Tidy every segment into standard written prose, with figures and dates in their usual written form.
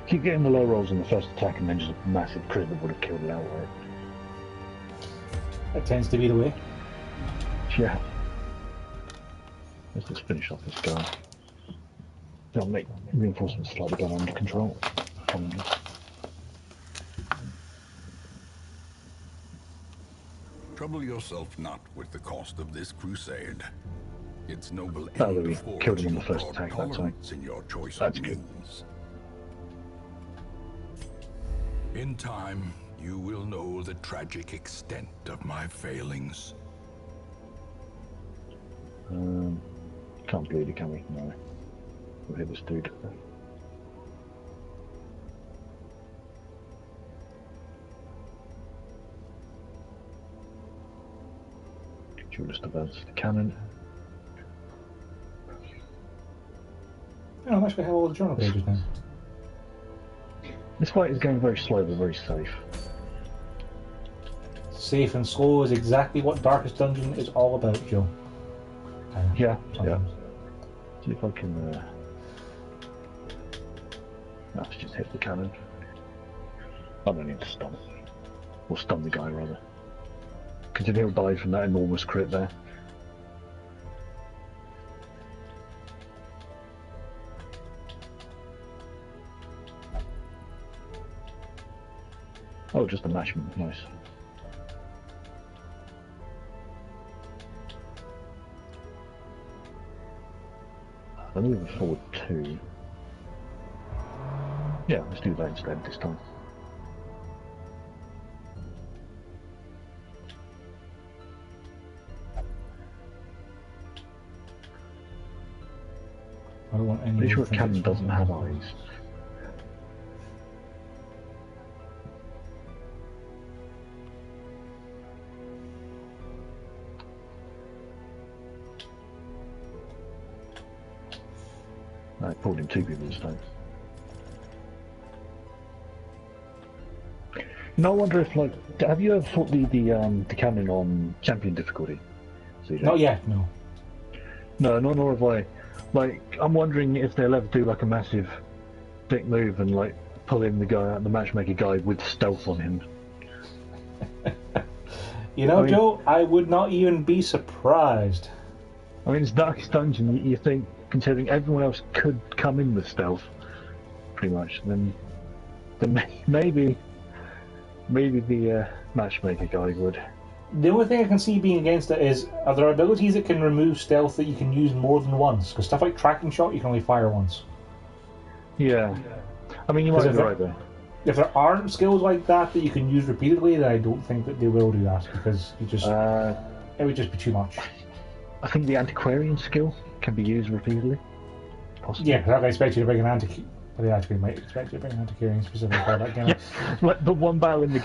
Keep getting the low rolls in the first attack and then just a massive crit that would have killed it outright. That tends to be the way. Yeah. Let's just finish off this guy. That'll make reinforcements slightly better under control. Trouble yourself not with the cost of this crusade. Its noble Oh, end we affords killed him you on the first broad attack that time. tolerance in your choice That's of good. means. In time, you will know the tragic extent of my failings. Can't bleed it, can we? No. We'll hit this dude. Duelist advance the cannon. Oh, I'm actually have all the journal pages now. This fight is going very slow but very safe. Safe and slow is exactly what Darkest Dungeon is all about, Joe. Yeah, Sometimes. See if I can. Let's just hit the cannon. I don't need to stun it. Or stun the guy, rather. Because he'll die from that enormous crit there. Oh, just a mashman. Nice. I'll move it forward 2. Yeah, let's do that instead this time. I don't want any. Pretty sure cannon doesn't have eyes. I pulled in 2 people this time. No, I wonder if, like, have you ever fought the cannon on champion difficulty? CJ? Not yet, no. No, nor have I. Like, I'm wondering if they'll ever do like a massive dick move and like pull in the guy, the matchmaker guy, with stealth on him. You know, I mean, Joe, I would not even be surprised. I mean, it's Darkest Dungeon. You think, considering everyone else could come in with stealth, pretty much, then maybe the matchmaker guy would. The only thing I can see being against it is, are there abilities that can remove stealth that you can use more than once? Because stuff like tracking shot, you can only fire once. Yeah. I mean, you might be right there. If there aren't skills like that you can use repeatedly, then I don't think that they will do that, because you just it would just be too much. I think the antiquarian skill can be used repeatedly. Possibly. Yeah, because I expect you to bring an antiquarian. Well, they actually might expect you to bring an antiquarian specifically for that game. Yeah, like the one battle in the.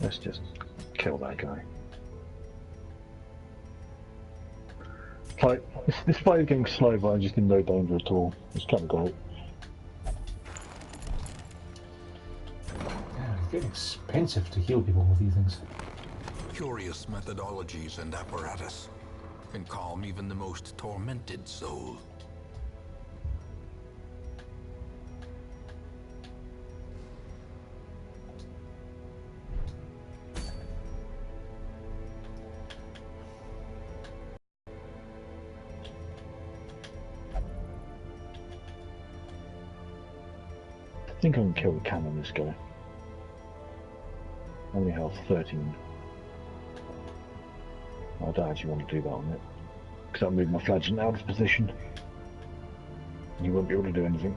Let's just kill that guy. Like, this fight is getting slow, but I'm just in no danger at all. It's kind of great. Yeah, it's getting expensive to heal people with these things. Curious methodologies and apparatus can calm even the most tormented soul. I think I can kill the cannon this guy. Only health 13. I don't actually want to do that on it, because I'll move my flagellant out of position. And you won't be able to do anything.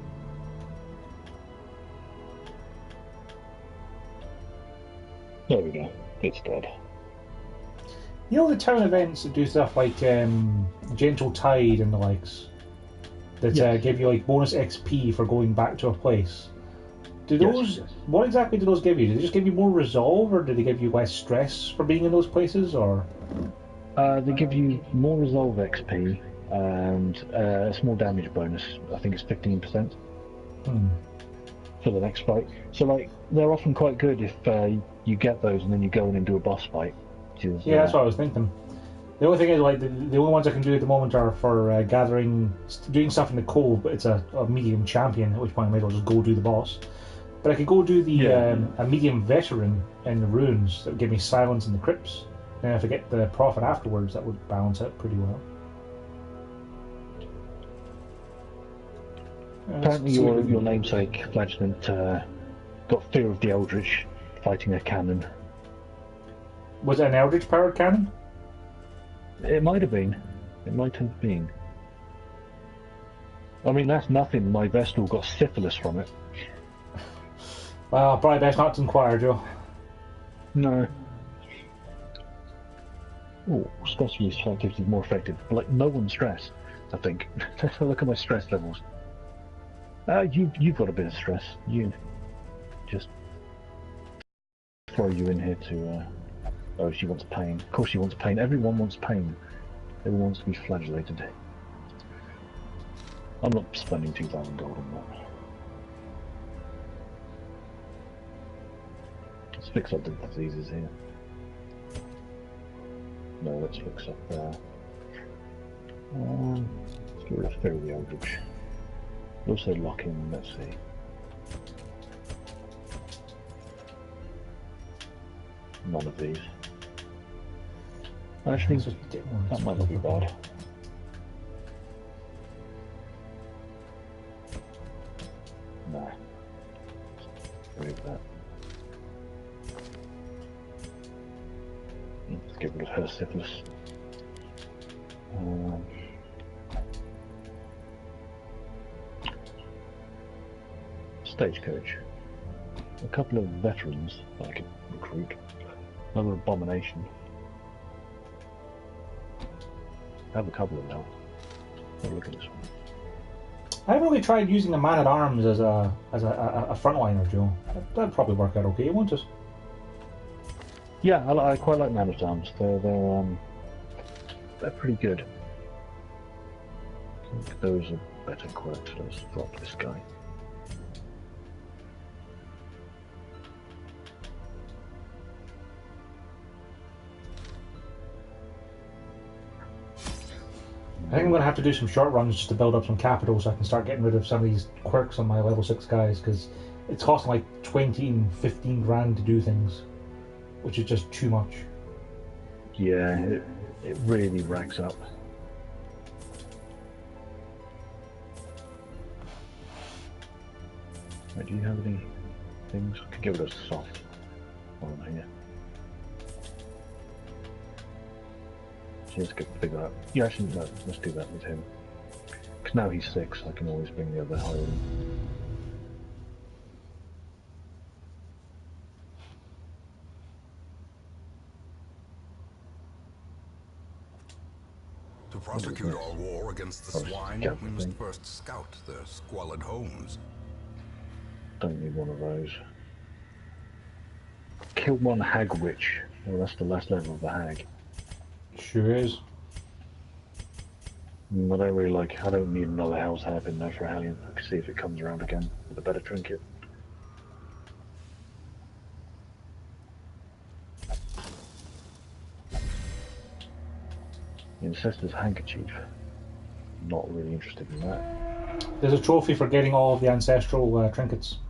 There we go. It's dead. You know the town events that do stuff like Gentle Tide and the likes? That give you like bonus XP for going back to a place. Do those? Yes. What exactly do those give you? Do they just give you more resolve, or do they give you less stress for being in those places, or? They give you more resolve XP and a small damage bonus. I think it's 15%. for the next fight. So like they're often quite good if you get those and then you go in and do a boss fight. Yeah, that's what I was thinking. The only thing is, like, the only ones I can do at the moment are for doing stuff in the cove, but it's a medium champion, at which point I might as well just go do the boss. But I could go do the a medium veteran in the ruins that would give me silence in the crypts. And if I get the profit afterwards, that would balance out pretty well. Apparently your namesake, Flagellant, got fear of the Eldritch fighting a cannon. Was it an Eldritch powered cannon? It might have been. It might have been. I mean, that's nothing. My Vestal got syphilis from it. Well, probably best not to inquire, Joe. No. Oh, stress release activity is more effective. Like, no one's stressed, I think. Let's look at my stress levels. You've got a bit of stress. You just throw you in here to. Oh, she wants pain. Of course, she wants pain. Everyone wants pain. Everyone wants to be flagellated. I'm not spending 2,000 gold on that. Let's fix up the diseases here. No, let's fix up there. Let's get rid of fear of the Eldritch. Also lock in, let's see. None of these. Actually, that might not be bad. Nah. Remove that. Let's get rid of her syphilis. Stagecoach. A couple of veterans that I could recruit. Another abomination. I have a couple of them now. Have a look at this one. I haven't really tried using the man at arms as a frontliner, Joe. That'd probably work out okay, won't it? Yeah, I quite like man at arms. They're pretty good. I think those are better quirks. Let's drop this guy. I think I'm going to have to do some short runs just to build up some capital so I can start getting rid of some of these quirks on my level 6 guys, because it's costing like 20 and 15 grand to do things, which is just too much. Yeah, it really racks up. Right, do you have any things? I could give it a soft one here. Let's get figure out. Yeah, actually, no, let's do that with him. Because now he's 6, I can always bring the other higher in. To prosecute our war against the swine, we must first scout their squalid homes. Don't need one of those. Kill one hag witch. Well, that's the last level of the hag. Sure is. I don't really like. I don't need another hell's harp in there for Hellion. I can see if it comes around again with a better trinket. The Ancestor's handkerchief. Not really interested in that. There's a trophy for getting all of the ancestral trinkets.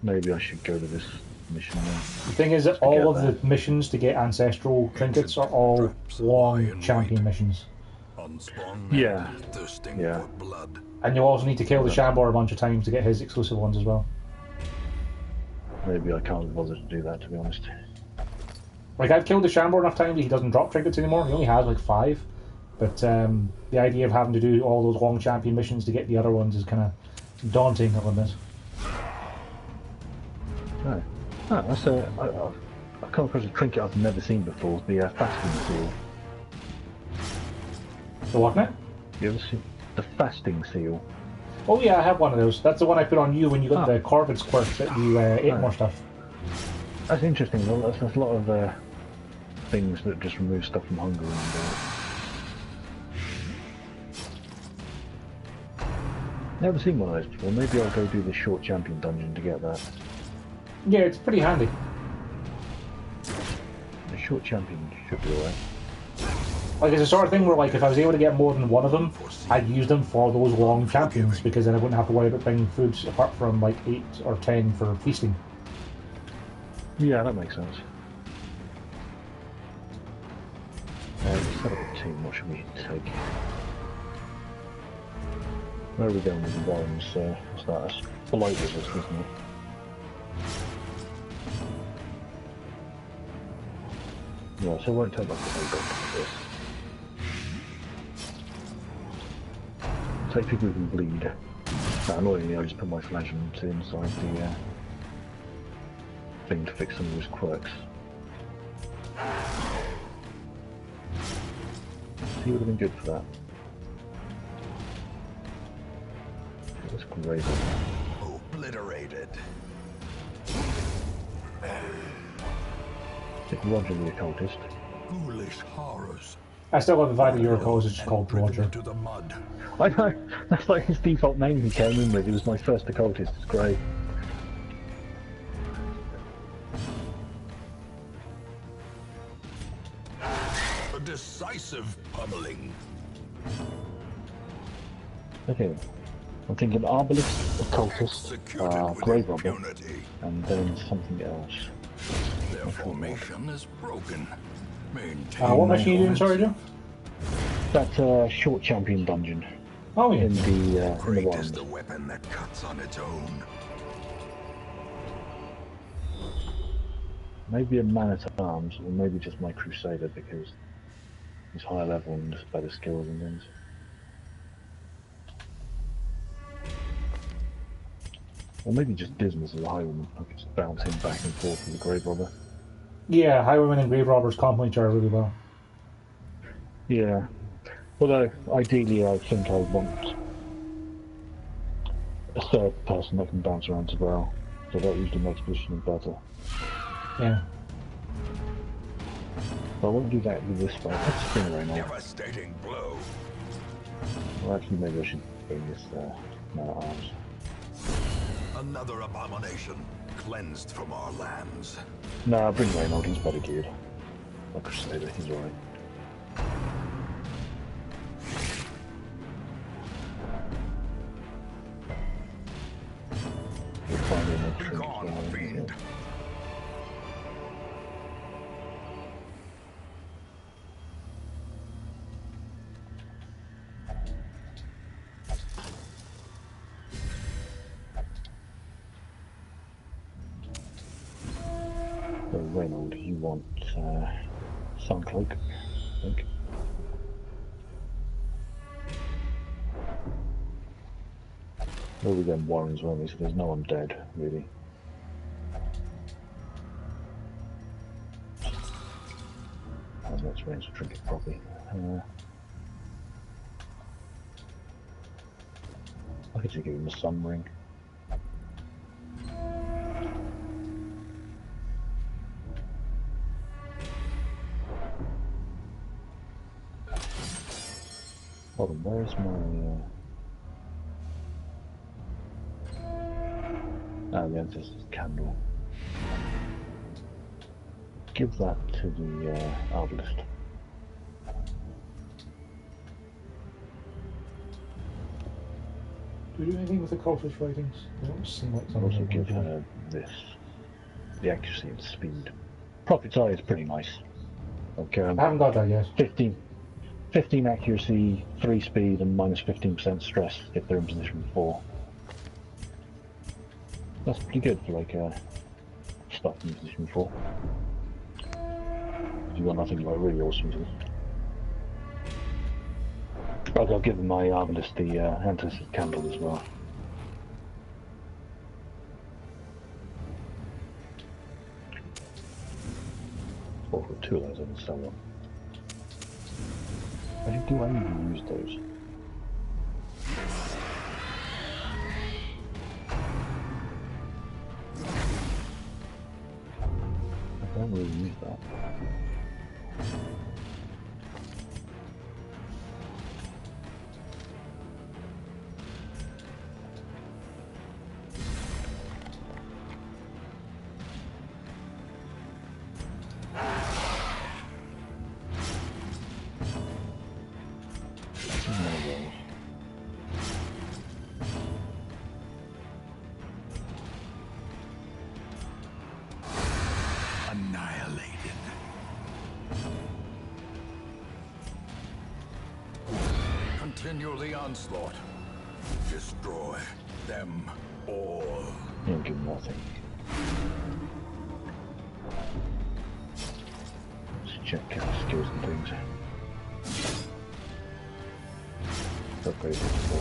Maybe I should go to this mission then. The thing is that all of the missions to get ancestral trinkets are all long champion missions. Yeah. Yeah. And you also need to kill the Shambor a bunch of times to get his exclusive ones as well. Maybe I can't bother to do that, to be honest. Like, I've killed the Shambor enough times that he doesn't drop trinkets anymore. He only has like 5. But the idea of having to do all those long champion missions to get the other ones is kind of daunting a little bit. Oh. Oh, that's I've come across a trinket I've never seen before, the fasting seal. The what now? You ever see the fasting seal? Oh yeah, I have one of those. That's the one I put on you when you got the Corvid's quirk that you ate more stuff. That's interesting. There's a lot of things that just remove stuff from hunger and... Never seen one of those before. Maybe I'll go do the short champion dungeon to get that. Yeah, it's pretty handy. The short champion should be alright. Like, it's the sort of thing where, like, if I was able to get more than one of them, I'd use them for those long champions, because then I wouldn't have to worry about bringing foods apart from, like, 8 or 10 for feasting. Yeah, that makes sense. Let's set up a team. What should we take? Where are we going with the Warrens? What's that? That's below resist, isn't it? Yeah, so I won't take my this. Take people who can bleed. Annoyingly, I just put my flagellants inside the thing to fix some of his quirks. He would have been good for that. That's great. Obliterated. Take Roger the occultist. Ghoulish horrors. I still love the fact that your cause is just called Roger. To the mud. I know, that's like his default name he came in with. He was my first occultist. It's great. A decisive pummeling. Okay. I'm thinking Arbalist, Occultist, Grave Robber, and then something else. Their formation is broken. What machine are you doing, sorry, Joe? That short champion dungeon. Oh, yeah. In the Great Warrens. is the weapon that cuts on its own. Maybe a man at arms, or maybe just my Crusader because he's higher level and just better skills and things. Or maybe just Dismas as a highwayman. I could just bounce him back and forth with the Grave Robber. Yeah, Highwayman and Grave Robbers complement each other really well. Yeah. Although, ideally, I think I want a third person that can bounce around as well. So that usually makes positioning better. Yeah. But I won't do that with this fight. Let's spring right now. Devastating blow. Well, actually, maybe I should bring this man at arms. Another abomination cleansed from our lands. Nah, bring Reynold, he's better geared. My Crusader, he's alright. We'll find him a drink Gone, as well, fiend. So Reynold, you want Suncloak, I think. Well, we then Warrens, won't we? So there's no one dead, really. And let's range to drink it properly. I could just give him a sun ring. Hold on, where's my the Ancestor's Candle. Give that to the Arbalist. Do we do anything with the cultist writings? They don't seem like something. Also give her this, the accuracy and speed. Prophet's Eye is pretty nice. Like, I haven't got that yet. 15 accuracy, 3 speed, and minus 15% stress if they're in position 4. That's pretty good for like stuff in position 4. You've got nothing like really awesome to. I'll give my Arbalist the Ancestor's Candle as well. Or for 2 of those, I can sell one. Do I need to use those? I don't really use that. Continue the onslaught. Destroy them all. You'll do nothing. Let's check out skills and things. Upgrade this.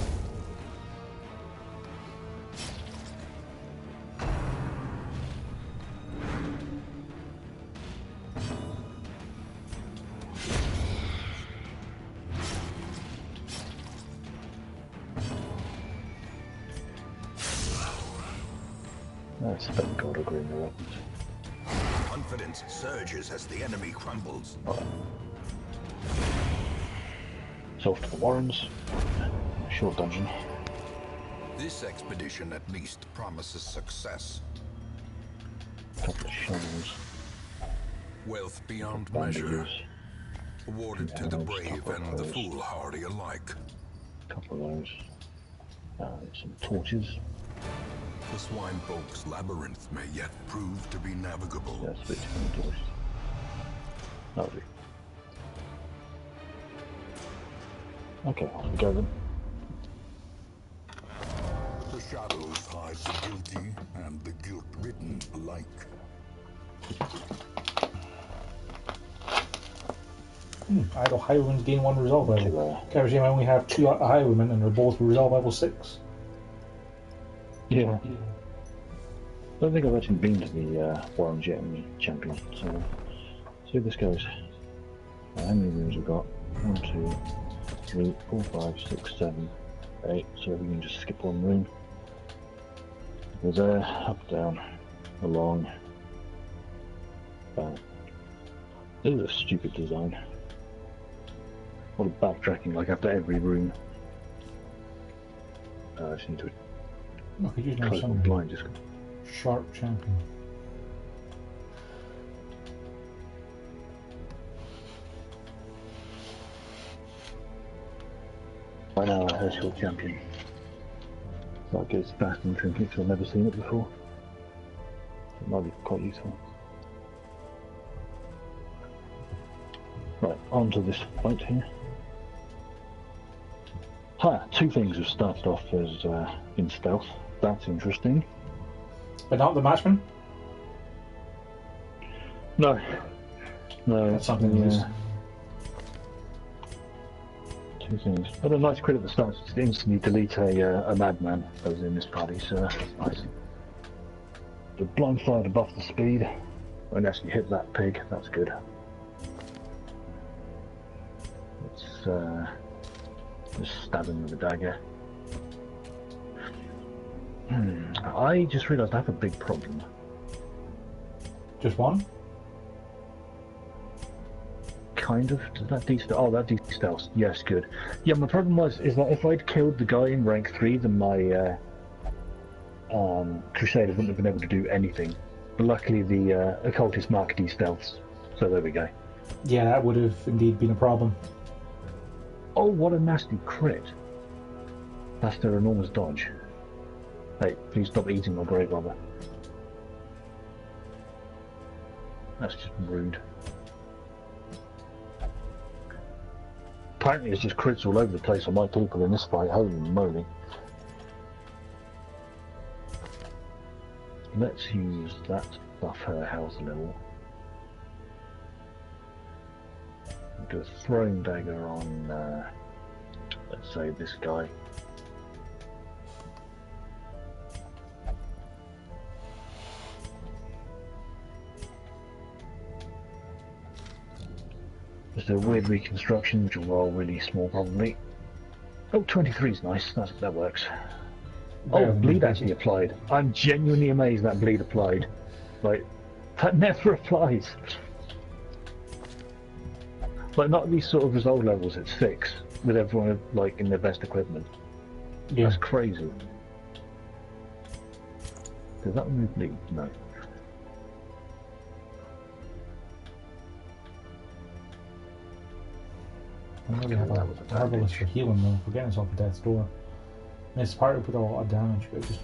Spent gold upgrading the weapons. Confidence surges as the enemy crumbles. Right. So off to the Warrens. Short dungeon. This expedition at least promises success. Couple of shovels. Wealth beyond Bandages. measure. Awarded to the Bandages, brave couple of and the those. foolhardy alike. Couple of those. Some torches. The swine folk's labyrinth may yet prove to be navigable. Yeah, switch from torches. That'll do. Okay, off we go then. The shadows hide the guilty and the guilt-ridden alike. Idle Highwaymen gain 1 resolve level. Can't I only have 2 Highwaymen and they're both resolve level 6. Yeah. I don't think I've actually been to the Warrens yet in the champion, so see how this goes. How many rooms we've got? 1, 2, 3, 4, 5, 6, 7, 8. So we can just skip one room. Go there, up, down, along. Bam. This is a stupid design. A lot of backtracking, like after every room. I just need to I could use now close my some blind just. sharp champion. I know, a Herschel champion. That goes fast and trinkets, I've never seen it before. It might be quite useful. Right, on to this fight here. Hi, 2 things have started off as in stealth. That's interesting. But not the matchman? No. No, That's something else. 2 things. But a nice crit at the start is to instantly delete a madman that was in this party, so that's nice. The blind fire to buff the speed. Won't actually hit that pig, that's good. Let's just stab him with a dagger. I just realised I have a big problem. Just one? Kind of. Does that de-stealth? Oh, that de-stealth. Yes, good. Yeah, my problem is that if I'd killed the guy in rank 3, then my Crusader wouldn't have been able to do anything. But luckily the Occultist Mark de-stealths. So there we go. Yeah, that would have indeed been a problem. Oh, what a nasty crit. That's their enormous dodge. Hey, please stop eating my grave robber. That's just rude. Apparently it's just crits all over the place on my people in this fight, holy moly. Let's use that to buff her health a little. Do a throwing dagger on, let's say, this guy. Just a weird reconstruction, which will roll really small probably. Oh, 23 is nice, that works. Oh, bleed actually applied. I'm genuinely amazed that bleed applied. Like, that never applies. Like, not these sort of resolve levels at 6, with everyone, like, in their best equipment. Yeah. That's crazy. Does that remove bleed? No. I know we have a marvelous for healing though, for getting us off of death's door. And it's part of with a lot of damage, but it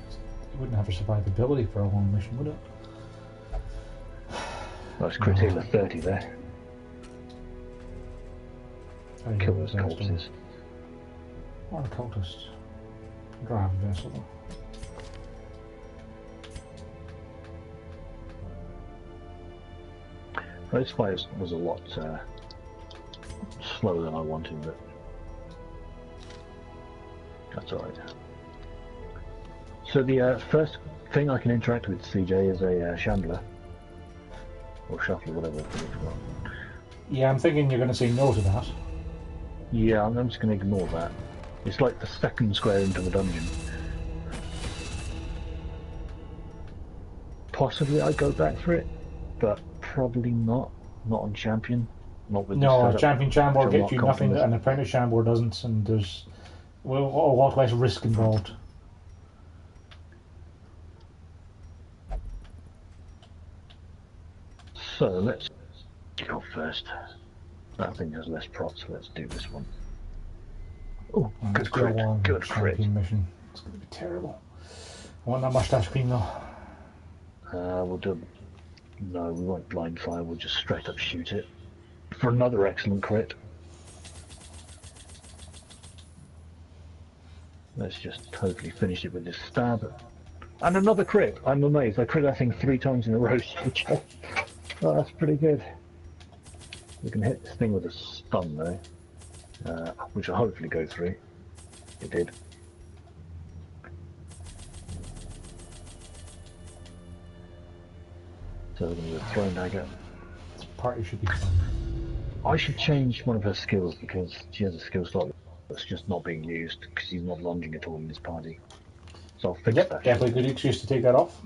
wouldn't have a survivability for a long mission, would it? Nice crit heal of 30 there. Kill those corpses. Or a cultist. Grab vessel. This fight was a lot slower than I wanted, but that's alright. So the first thing I can interact with CJ is a chandler. Or shuffler, whatever it's called. Yeah, I'm thinking you're going to say no to that. Yeah, I'm just going to ignore that. It's like the second square into the dungeon. Possibly I'd go back for it, but probably not. Not on champion. Not with No, this a champion Chambor gets you nothing with. that an apprentice Chambor doesn't, and there's a lot less risk involved. So let's go first. That thing has less prots, so let's do this one. Oh, good crit. Good crit. Mission. It's going to be terrible. I want that mustache cream though. We'll do. No, we won't blind fire. We'll just straight up shoot it for another excellent crit. Let's just totally finish it with this stab. And another crit. I'm amazed. I crit that thing 3 times in a row. Oh, that's pretty good. We can hit this thing with a stun though, which will hopefully go through. It did. So we're going to do a throwing dagger. This party should be fun. I should change one of her skills because she has a skill slot that's just not being used because she's not lunging at all in this party. So I'll fix that. Definitely good excuse to take that off.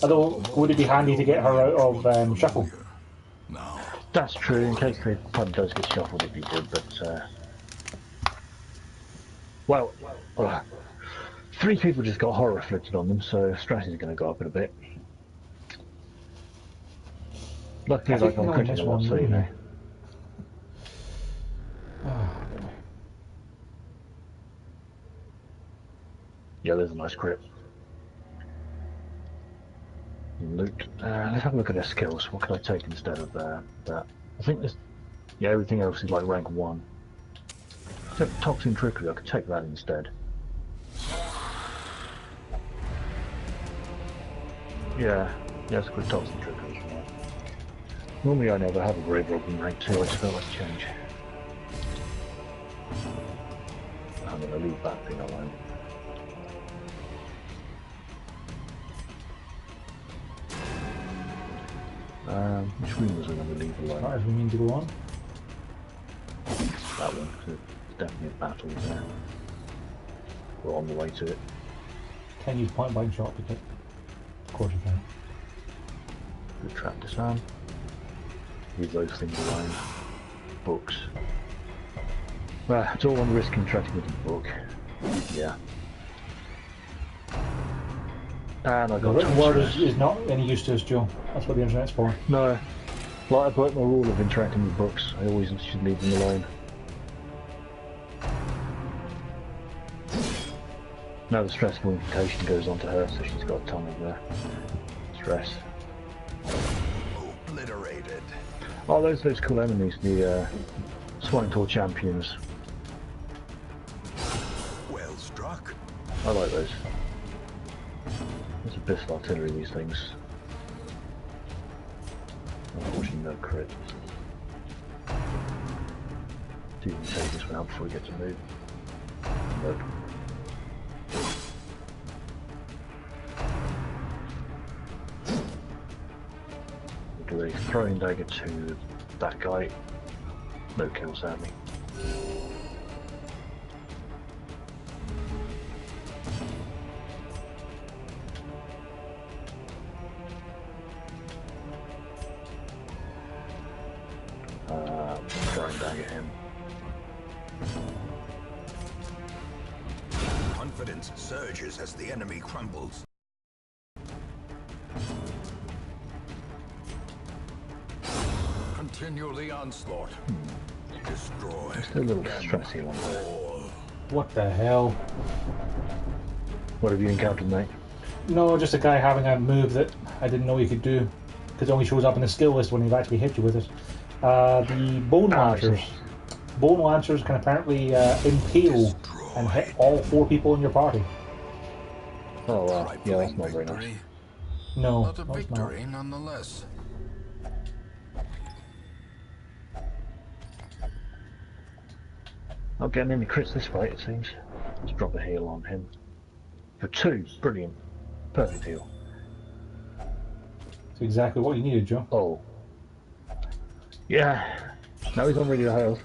Although, would it be handy to get her out of shuffle? No. That's true, in case the party does get shuffled it'd be good, but well, 3 people just got horror afflicted on them, so stress is going to go up in a bit. Luckily, like I'm critting a lot, so you know. Yeah, there's a nice crit. Loot. Let's have a look at their skills. What can I take instead of that? I think this. Yeah, everything else is like rank 1. Except Toxin Trickery, I could take that instead. Yeah, that's good Toxin Trickery. Normally I never have a Grave Rob in rank 2, I just felt like change. I'm going to leave that thing alone. Which room was I going to leave alone? As we mean to go on. That one, because it's definitely a battle there. We're on the way to it. Can use point blank shot to get. Of course you can. Good trap disarm. Leave those things alone. Books. Well, it's all on risk interacting with the book. Yeah. And I got the written word is not any use to us, Joe. That's what the internet's for. No. Like I broke my rule of interacting with books. I always should leave them alone. Now the stressful implication goes on to her, so she's got a ton of stress. Obliterated. Oh, those cool enemies, the Swine Tor champions. Well struck. I like those. There's abyssal artillery, these things. Unfortunately, no crit. Do you take this one out before we get to move? Nope. We'll do a throwing dagger to that guy. No kill, sadly. Throwing dagger him. Confidence surges as the enemy crumbles. Continue the onslaught. Destroy. Just a little stressy one there. What the hell? What have you encountered, mate? No, just a guy having a move that I didn't know he could do. Because it only shows up in the skill list when he's actually hit you with it. The Bone Lancers. Bone Lancers can apparently impale and hit all 4 people in your party. Oh wow, yeah, that's Trifling not very nice. victory, No, but a that's not. victory nonetheless. Not getting any crits this fight, it seems. Let's drop a heal on him. For 2, brilliant. Perfect heal. That's exactly what you needed, Joe. Oh. Yeah. Now he's on really low health.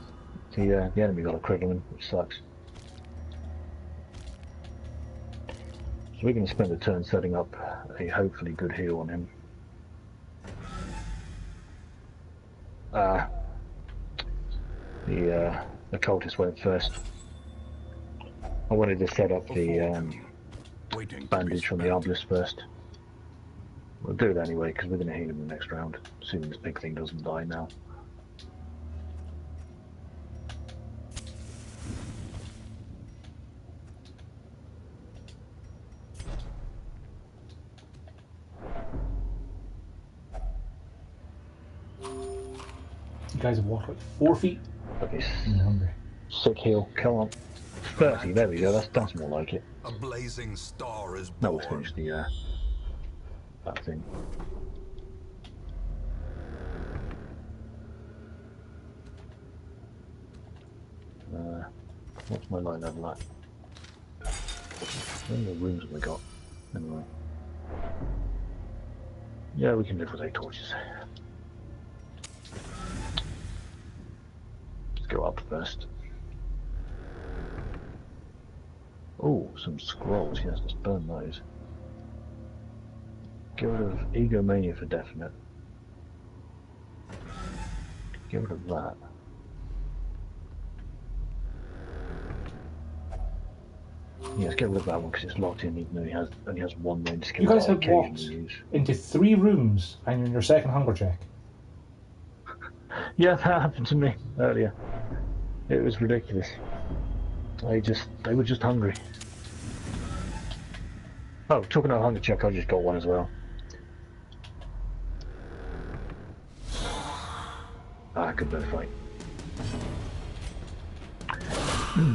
The enemy got a crit on him, which sucks. So we're going to spend a turn setting up a hopefully good heal on him. The cultist went first. I wanted to set up the bandage from the obelisk first. We'll do it anyway, because we're going to heal him the next round, assuming this big thing doesn't die now. You guys have walked like 4 feet. Okay, I'm hungry. sick heal, come on. 30, there we go, that's more like it. A blazing star is Now born. we'll finish the, that thing. What's my light level at? How many rooms have we got? Anyway. Yeah, we can live with 8 torches. Let's go up first. Oh, some scrolls, yes, let's burn those. Get rid of egomania for definite. Get rid of that. Yes, get rid of that one because it's locked in even though he only has 1 main skill. You guys that I have walked occasionally use. into 3 rooms and you're in your second hunger check. Yeah, that happened to me earlier. It was ridiculous. They were just hungry. Oh, talking about hunger check, I just got one as well. Ah, good bit of fight.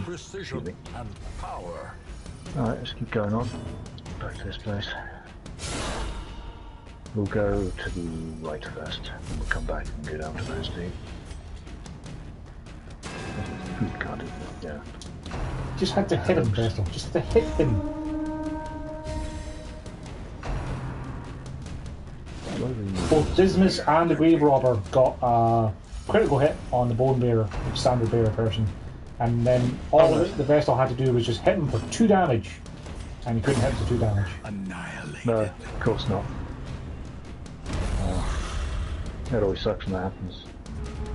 Precision and power. Alright, let's keep going on. Back to this place. We'll go to the right first, and we'll come back and go down to those 2. Food card, isn't it? Yeah. Just had to hit him, Crystal. Just had to hit him. Both Dismas and the Grave Robber got a critical hit on the Bone Bearer, the standard bearer person. And then all of it, the Vestal had to do was just hit him for 2 damage. And he couldn't hit for 2 damage. Annihilated. No, of course not. That always sucks when that happens.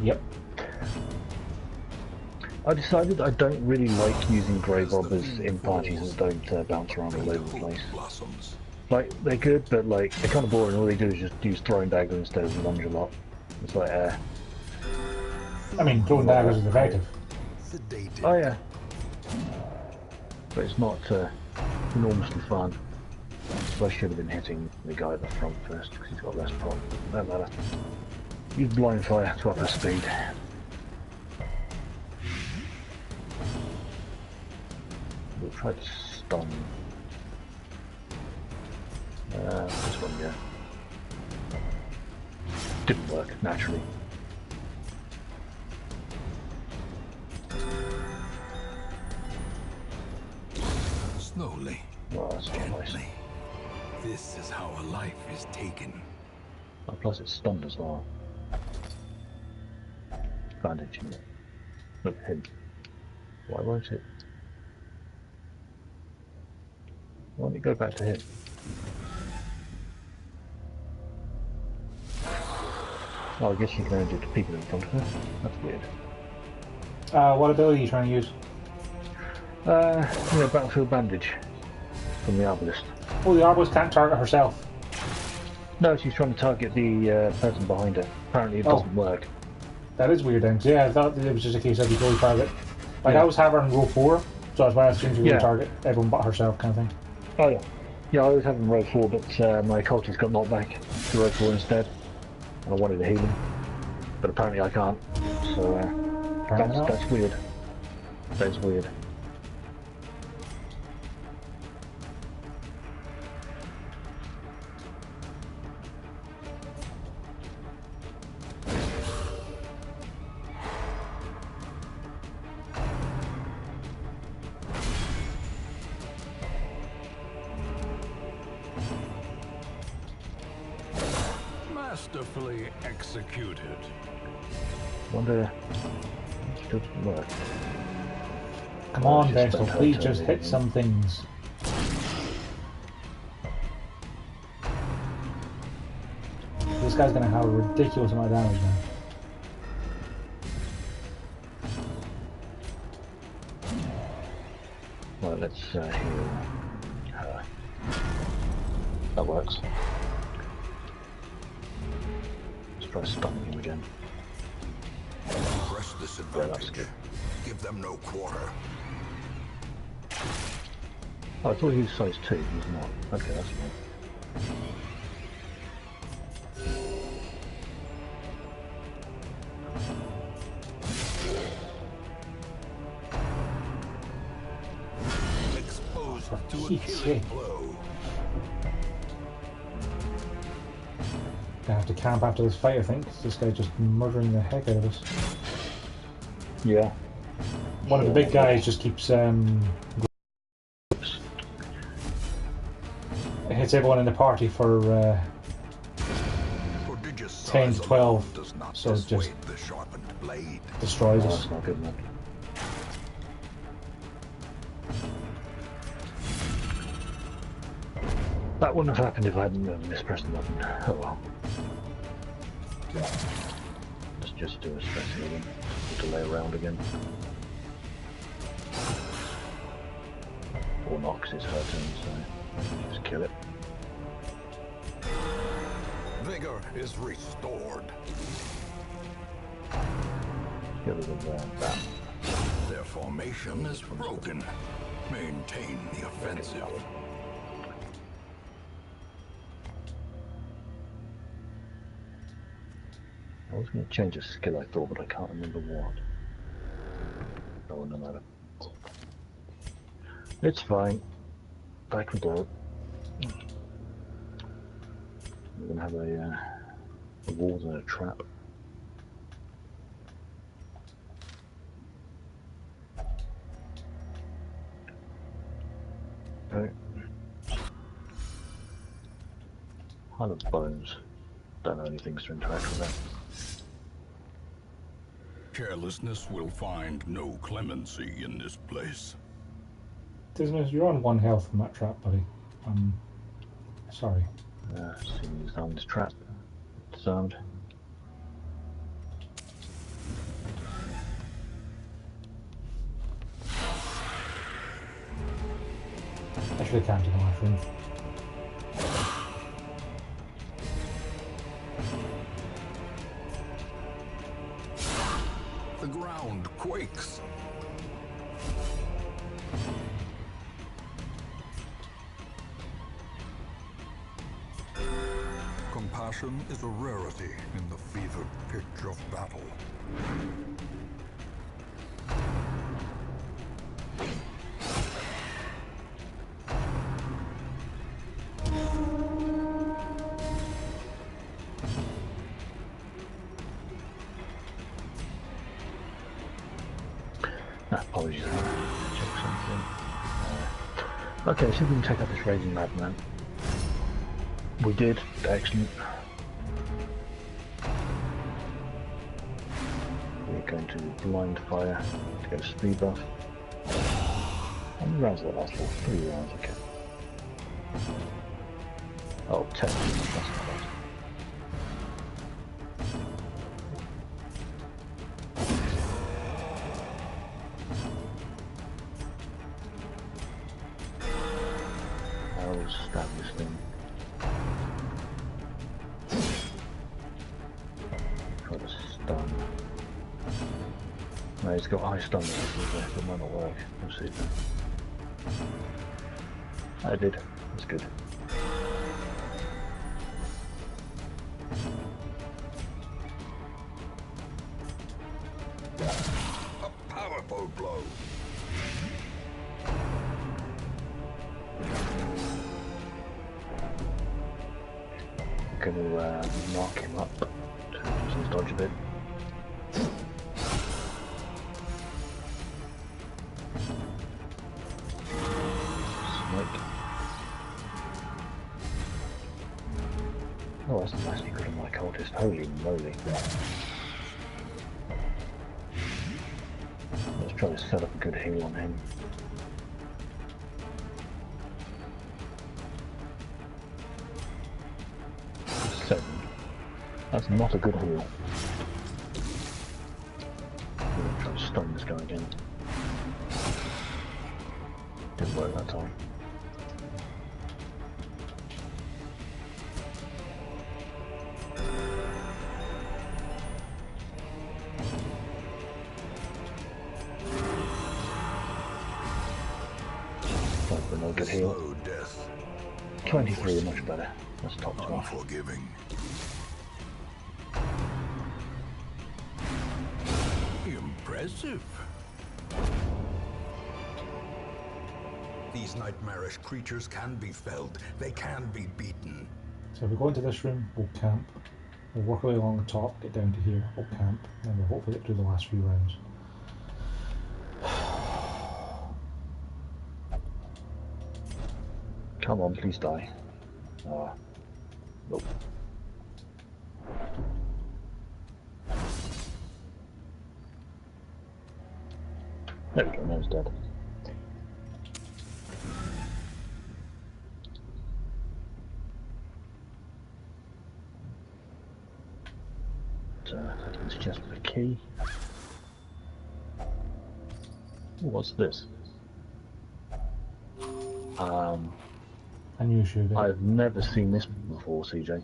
Yep. I decided I don't really like using grave robbers in parties that don't bounce around all over the place. Blossoms. Like, they're good, but like, they're kind of boring. All they do is just use throwing dagger instead of lunge a lot. It's like, I mean, throwing daggers is effective. Sedated. oh yeah. But it's not enormously fun. So I should have been hitting the guy at the front first, because he's got less pop. No matter. Use blind fire to up her speed. We'll try to stun. This one, yeah. Didn't work, naturally. Slowly. Well, that's not nice. Gently. This is how a life is taken. Oh, plus it's stunned as well. Bandaging it. Look at him. Why won't it? Why don't you go back to him? Oh, I guess you can only do the people in front of her. That's weird. What ability are you trying to use? Battlefield Bandage from the Arbalist. Oh, the Arbalist can't target herself. No, she's trying to target the person behind her. Apparently it doesn't work. That is weird then. 'Cause, yeah, I thought it was just a case of you go target. Like, Yeah. I always have her in row 4, so that's why I assumed she would Yeah. target everyone but herself, kind of thing. Oh yeah. Yeah, I always have him in row 4, but my cultist got knocked back to row 4 instead. And I wanted to heal him. But apparently I can't. So Apparently not. that's weird. That's weird. masterfully executed. Wonder if it doesn't work. Come Oh, on, it's just Vestal, don't please turn just it hit in. some things. This guy's gonna have a ridiculous amount of damage now. Well, let's heal her. That works. Let's try stunning him again. Press this Yeah, that's advantage. good. Give them no quarter. Oh, I thought he was size 2, he's not. Okay, that's fine. Exposed For to a Pete's killing sake. blow. Gonna have to camp after this fight, I think. This guy's just murdering the heck out of us. Yeah. One of the big guys just keeps hits everyone in the party for Prodigious 10 size to 12, alone does not so it just dissuade the sharpened blade. destroys Oh, us. that's not good, man. That wouldn't have happened if I hadn't mispressed the button. Oh well. Let's just do a stress healing. Delay around again. Or not, 'cause it's her turn, so just kill it. Vigor is restored. Get rid of that. Their formation is broken. Maintain the offensive. I was going to change a skill I thought, but I can't remember what. Oh, no matter. It's fine. Back we go. We're going to have a wall and a trap. Okay. Pile of bones. Don't know any things to interact with that. Carelessness will find no clemency in this place. Dismas, you're on 1 health from that trap, buddy. Sorry. Seeing disarmed this trap. Disarmed. I should have counted on my phone. The ground quakes. Compassion is a rarity in the fevered pitch of battle. Apologies. Check something. Okay, see if we can take out this raging madman. We did. Excellent. We're going to blind fire to get a speed buff. How many rounds will that last for? 3 rounds, okay. Oh, 10. That's not bad. I'll stab this thing. Try to stun. No, he's got high stun, so it might not work. We'll see. I did. That's good. A powerful blow. Going to knock him up to use his dodge a bit. Oh, that's nicely good on my cold. moly. Let's try to set up a good heal on him. Seven. That's not a good heal. I'm going to try to stun this guy again. Didn't work that time. No good heal. 23 much better. That's top 12. Unforgiving. Impressive. These nightmarish creatures can be felled. They can be beaten. So if we go into this room, we'll camp. We'll work our way along the top, get down to here, we'll camp, and then we'll hopefully get through the last few rounds. Come on, please die. Nope. There we go, now he's dead. It's just the key. What's this? I knew you should. I've never seen this before, CJ.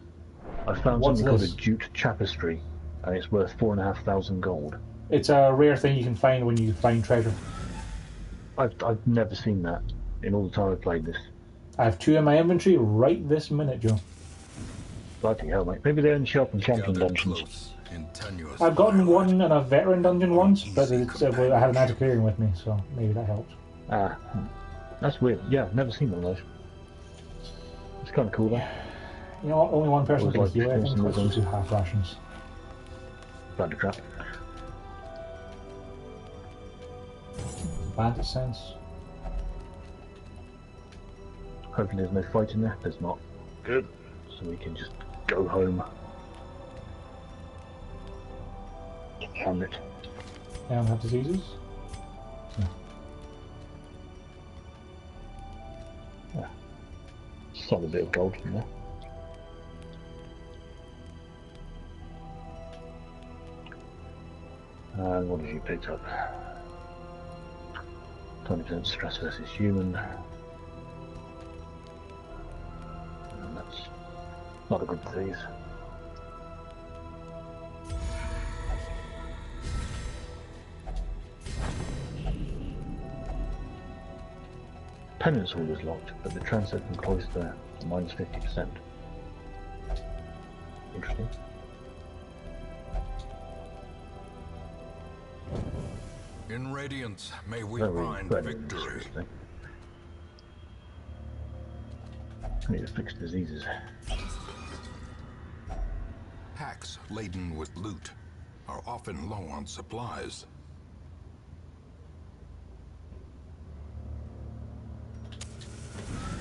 I found What's something called a this? jute tapestry, and it's worth 4,500 gold. It's a rare thing you can find when you find treasure. I've never seen that in all the time I've played this. I have 2 in my inventory right this minute, Joe. Bloody hell, mate. Maybe they only show up in champion dungeons. I've gotten one in a veteran dungeon once, but it's, I had an antiquarian with me, so maybe that helped. That's weird. Yeah, I've never seen one of those. It's kind of cool though. You know what? Only one person Always can like heal, I think. experiencing Let's those do half rations. Bloody crap. Bandit sense. Hopefully there's no fight in there. There's not. Good. So we can just go home. Damn it. Anyone have diseases? No. Yeah. Solid bit of gold from there. And what have you picked up? 20% stress versus human. And that's not a good disease. Penance hall is locked, but the transit from cloister minus 50%. Interesting. In Radiance, may we Very, find very victory. interesting. I need to fix diseases. Hacks laden with loot are often low on supplies.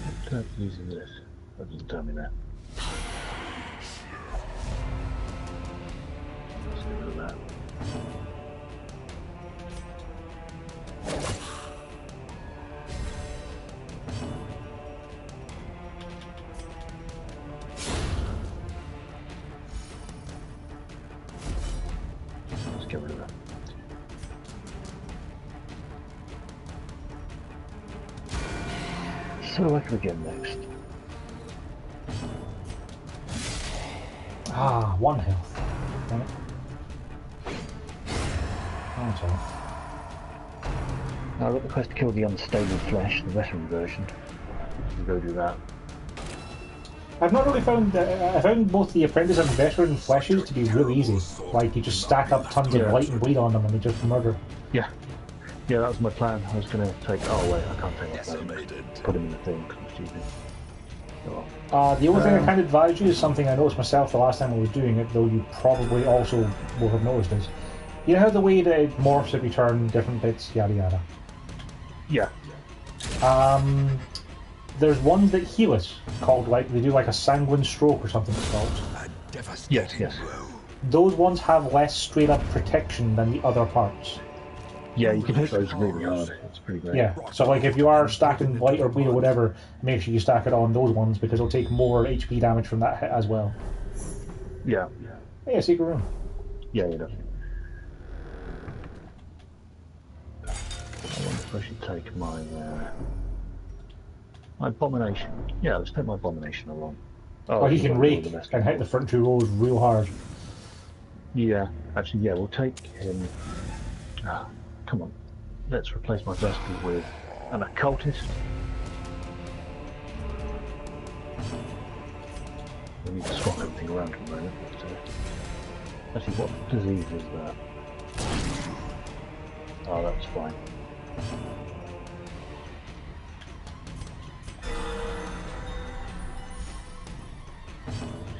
What type of disease is this? That doesn't tell me that. Let's get rid of that. Let's get rid of that. So what can we get next? Ah, 1 health. Damn it. Oh, sorry. Now I've got the quest to kill the unstable flesh, the veteran version. We'll go do that. I've not really found... I found both the apprentice and veteran fleshes to be really easy. Like, you just stack up tons of light and bleed on them and they just murder. Yeah. Yeah, that was my plan. I was going to take... Oh wait, I can't take that. Put him in the thing, because I'm stupid. Oh. The only thing I can advise you is something I noticed myself the last time I was doing it, though you probably also will have noticed is, you know how the way that it morphs if you turn different bits, yada yada? Yeah. There's ones that heal us, called like, they do like a sanguine stroke or something it's called. Yes, yes. those ones have less straight up protection than the other parts. Yeah, you can hit those really hard. It's pretty great. Yeah, so like if you are stacking light or bleed or whatever, make sure you stack it on those ones because it'll take more HP damage from that hit as well. Yeah. Yeah, secret room. Yeah, definitely. I wonder if I should take my abomination. Yeah, let's take my abomination along. Oh, he can rake and hit the front two rows real hard. Yeah, actually, yeah, we'll take him. Come on, let's replace my vestal with an occultist. We need to swap everything around for a moment. But, actually, what disease is that? Oh, that's fine.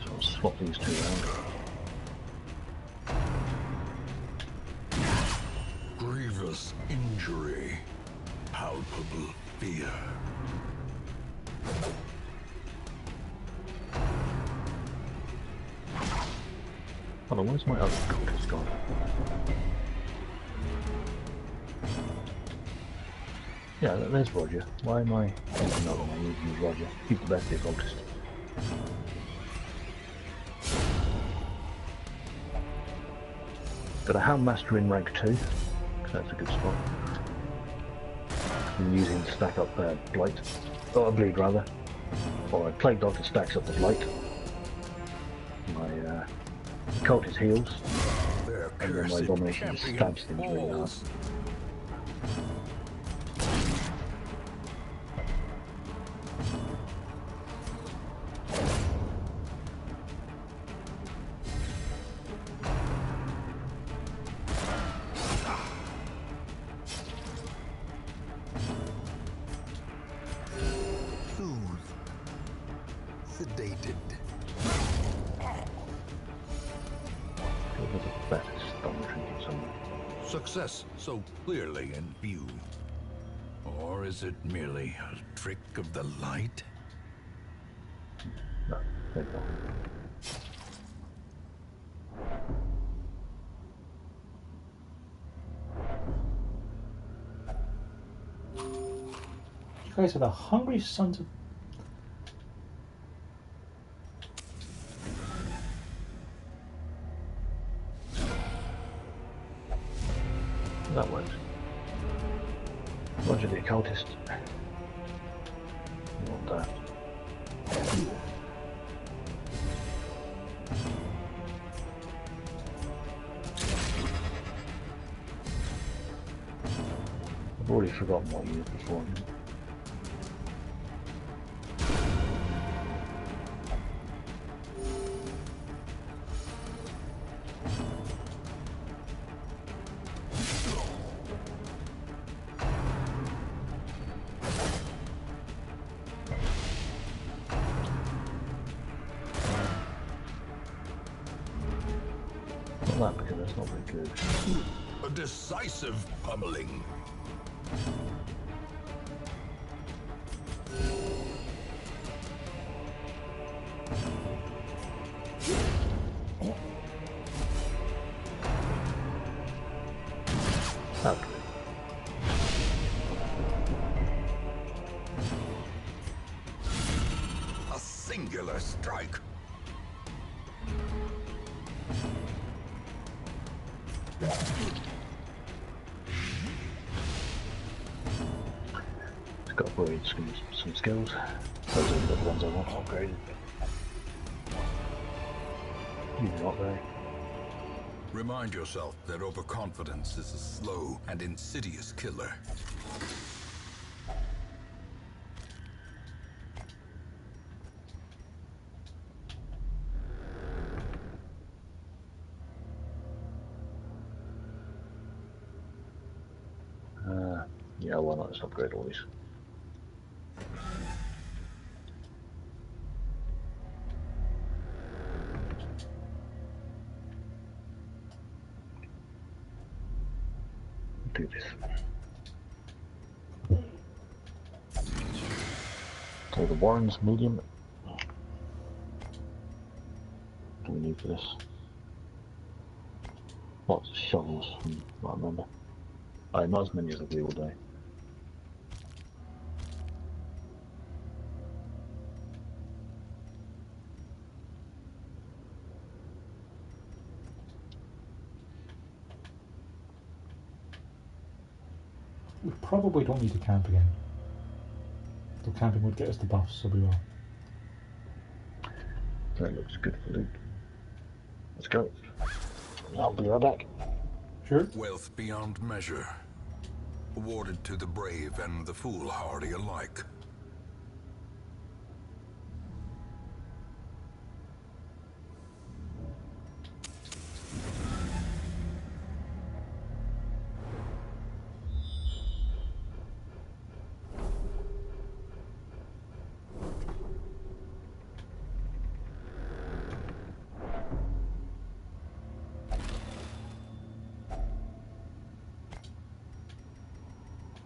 So I'll swap these two around. Grievous injury, palpable fear. Hold on, where's my other cultist gone? Yeah, there's Roger. Why am I using another one? I need to use Roger. He's the best occultist. Got a Hound Master in rank 2, so that's a good spot. I'm using to stack up Blight. Oh, Bleed rather. Alright, Plague Doctor stacks up the Blight. My Cultist heals. And then my Abomination just stabs things really hard. Sedated. There's a better stun trinket somewhere. Success so clearly in view. Or is it merely a trick of the light? No, there you go. You guys are the hungry sons of... That works. Roger the occultist. Want that. I've already forgotten what you used before. Not that, because that's not very good. A decisive pummeling. Okay. A singular strike. Just got to upgrade some skills. Those are the ones I want upgraded. You're not there. Remind yourself that overconfidence is a slow and insidious killer. Yeah, why not just upgrade all these? Do this. So the Warren's medium. What do we need for this? Lots of shovels, from what I remember. Not as many as I do all day. We probably don't need to camp again. Though camping would get us the buffs, so we will. That looks good for loot. Let's go. I'll be right back. Sure. Wealth beyond measure, awarded to the brave and the foolhardy alike.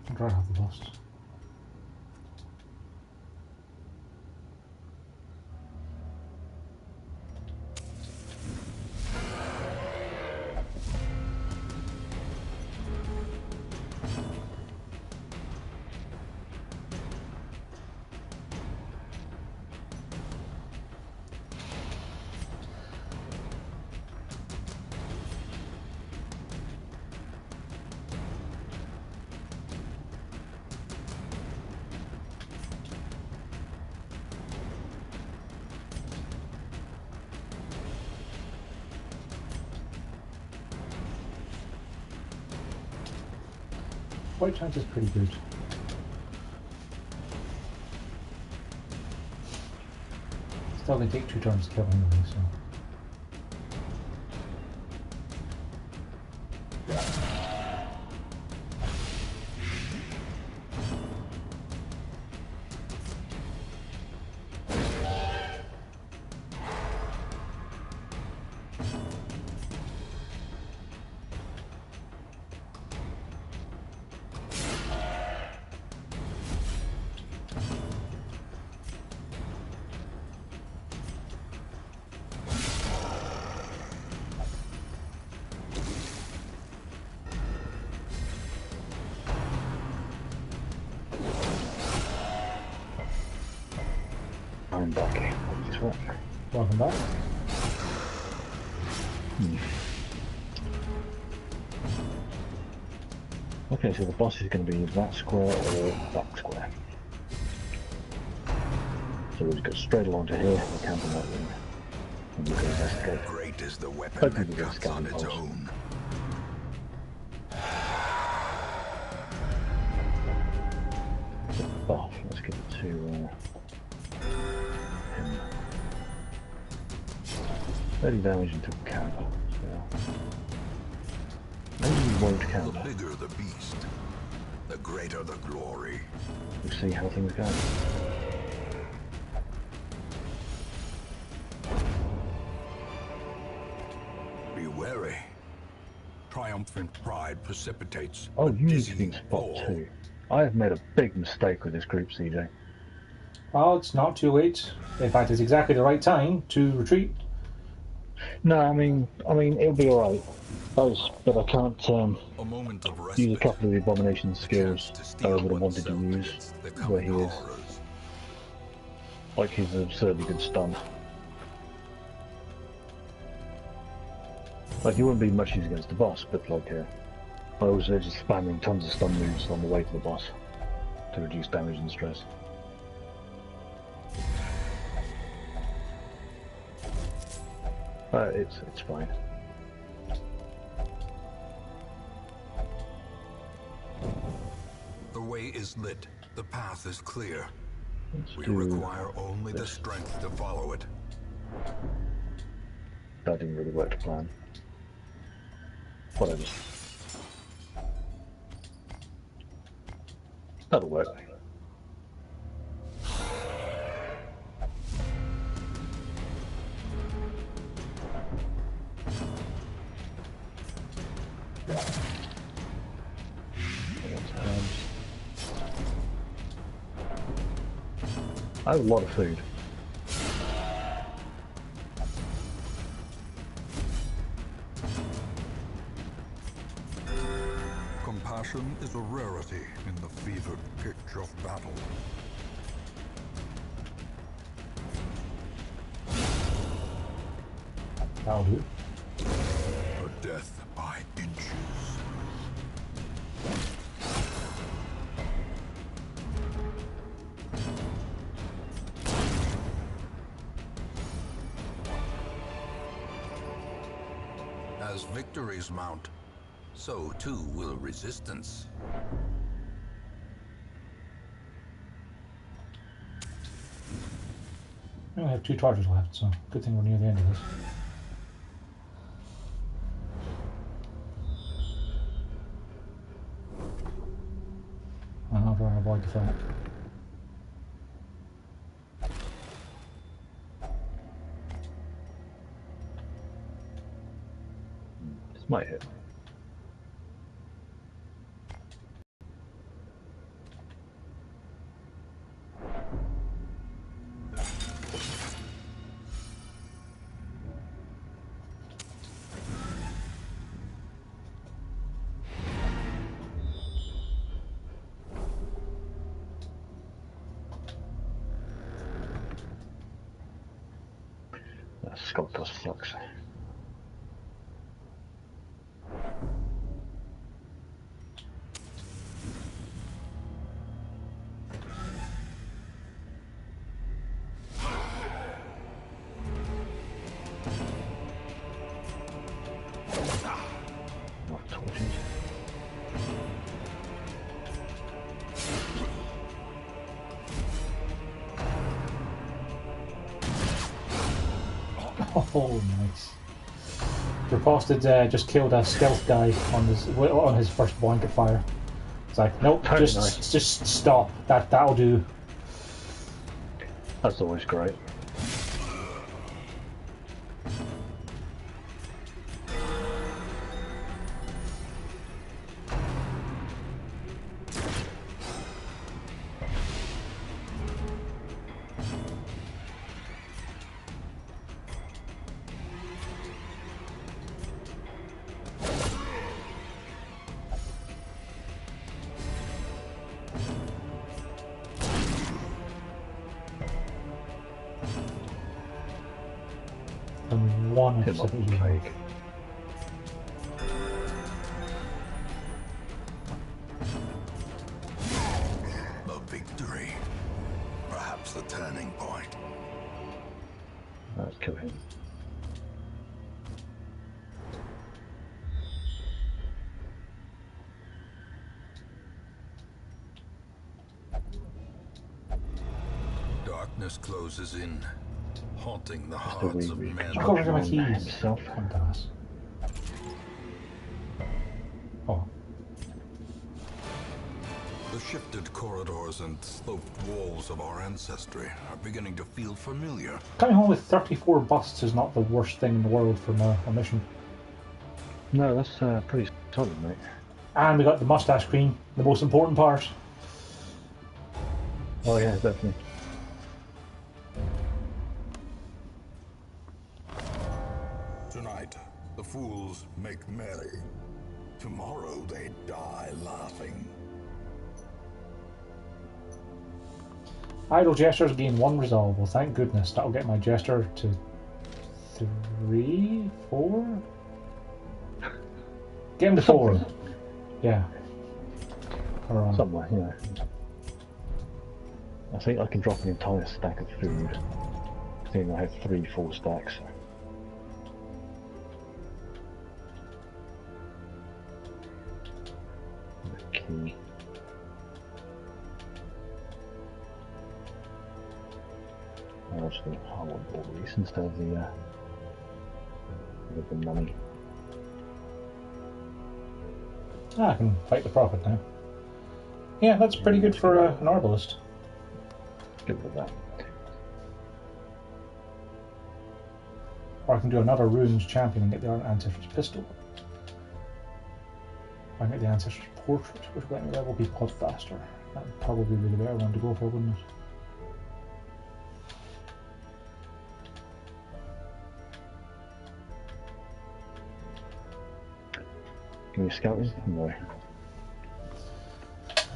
I'd rather have the buffs. White chance is pretty good. Still gonna take 2 turns to kill anyway, so. I'm back. Welcome back. Okay, so the boss is going to be that square or that square. So we'll just go straight along to here, we'll camp on that room, and we'll go investigate. Great is the weapon Hopefully that we'll cuts get on its scanned own. Buff, let's give it to him. 30 damage into camp. So maybe we won't camp. The bigger the beast, the greater the glory. We'll see how things go. Be wary. Triumphant pride precipitates. Oh, a you need to be dizzying in spot fall. 2. I have made a big mistake with this group, CJ. Well, it's not too late. In fact, it's exactly the right time to retreat. No, I mean, it'll be alright. But I can't A moment of use a respite. couple of the abomination A skills chance to that I steel would have wanted to oneself use against the where coming he is. horrors. Like he's an absurdly good stun. Like he wouldn't be much use against the boss, but like I was just spamming tons of stun moves on the way to the boss to reduce damage and stress. It's fine. The way is lit. The path is clear. Let's We do require only the this. strength to follow it. That didn't really work to plan. Whatever. That'll work. I have a lot of food. Passion is a rarity in the fevered pitch of battle. That'll do. A death by inches. As victories mount, so too will resistance. We only have 2 charges left, so good thing we're near the end of this. And I'll try and avoid the fight. This might hit. That skull does flux. Not torches. Oh, nice. Riposted just killed a stealth guy on his first blanket fire. It's like, nope, Very just nice. just stop. That'll do. That's always great. And one Hit of my the plague. A victory. Perhaps the turning point. Let's kill him. Darkness closes in, haunting the The hearts of wee men. I've got rid of my on keys. himself. Dumbass. Oh, The shifted corridors and sloped walls of our ancestry are beginning to feel familiar. coming home with 34 busts is not the worst thing in the world for a mission. No, that's pretty solid, mate. And we got the mustache cream, the most important part. Oh yeah, definitely. Tonight, the fools make merry. Tomorrow they die laughing. Idle gestures gain 1 resolve. Well, thank goodness. That'll get my gesture to 3, 4? Get him to 4. Something. Yeah. Or, Somewhere, yeah. I think I can drop an entire stack of food. I think I have 3 full stacks. The key. I want all these instead of the money. I can fight the prophet now. Yeah, that's pretty good for an arbalist. Good with that. Or I can do another runes champion and get the ancestor's pistol. I can get the ancestor's portrait, which will let me level people up faster. That would probably be the better one to go for, wouldn't it? Can you scout me? No.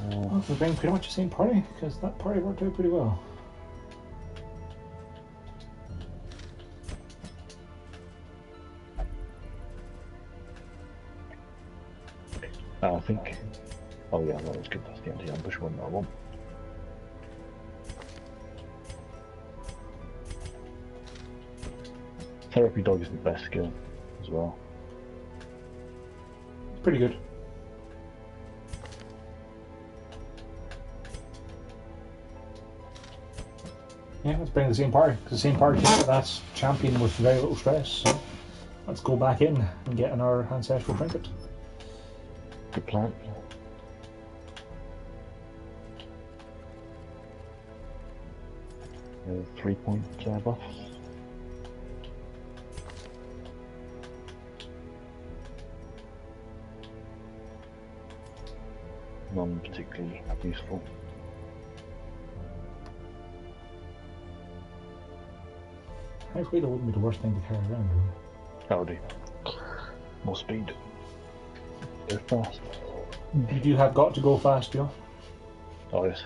Well, we've been pretty much the same party, because that party worked out pretty well. I think. Oh yeah, that was good. That's the anti-ambush one that I want. Therapy dog is the best skill as well. It's pretty good. Yeah, let's bring the same party. Because the same party, that's champion with very little stress. So let's go back in and get in our ancestral trinket. Good plan. 3-point buff. None particularly useful. Hopefully that wouldn't be the worst thing to carry around. That'll do. More speed. Go fast. You do have got to go fast, Joe. Oh yes.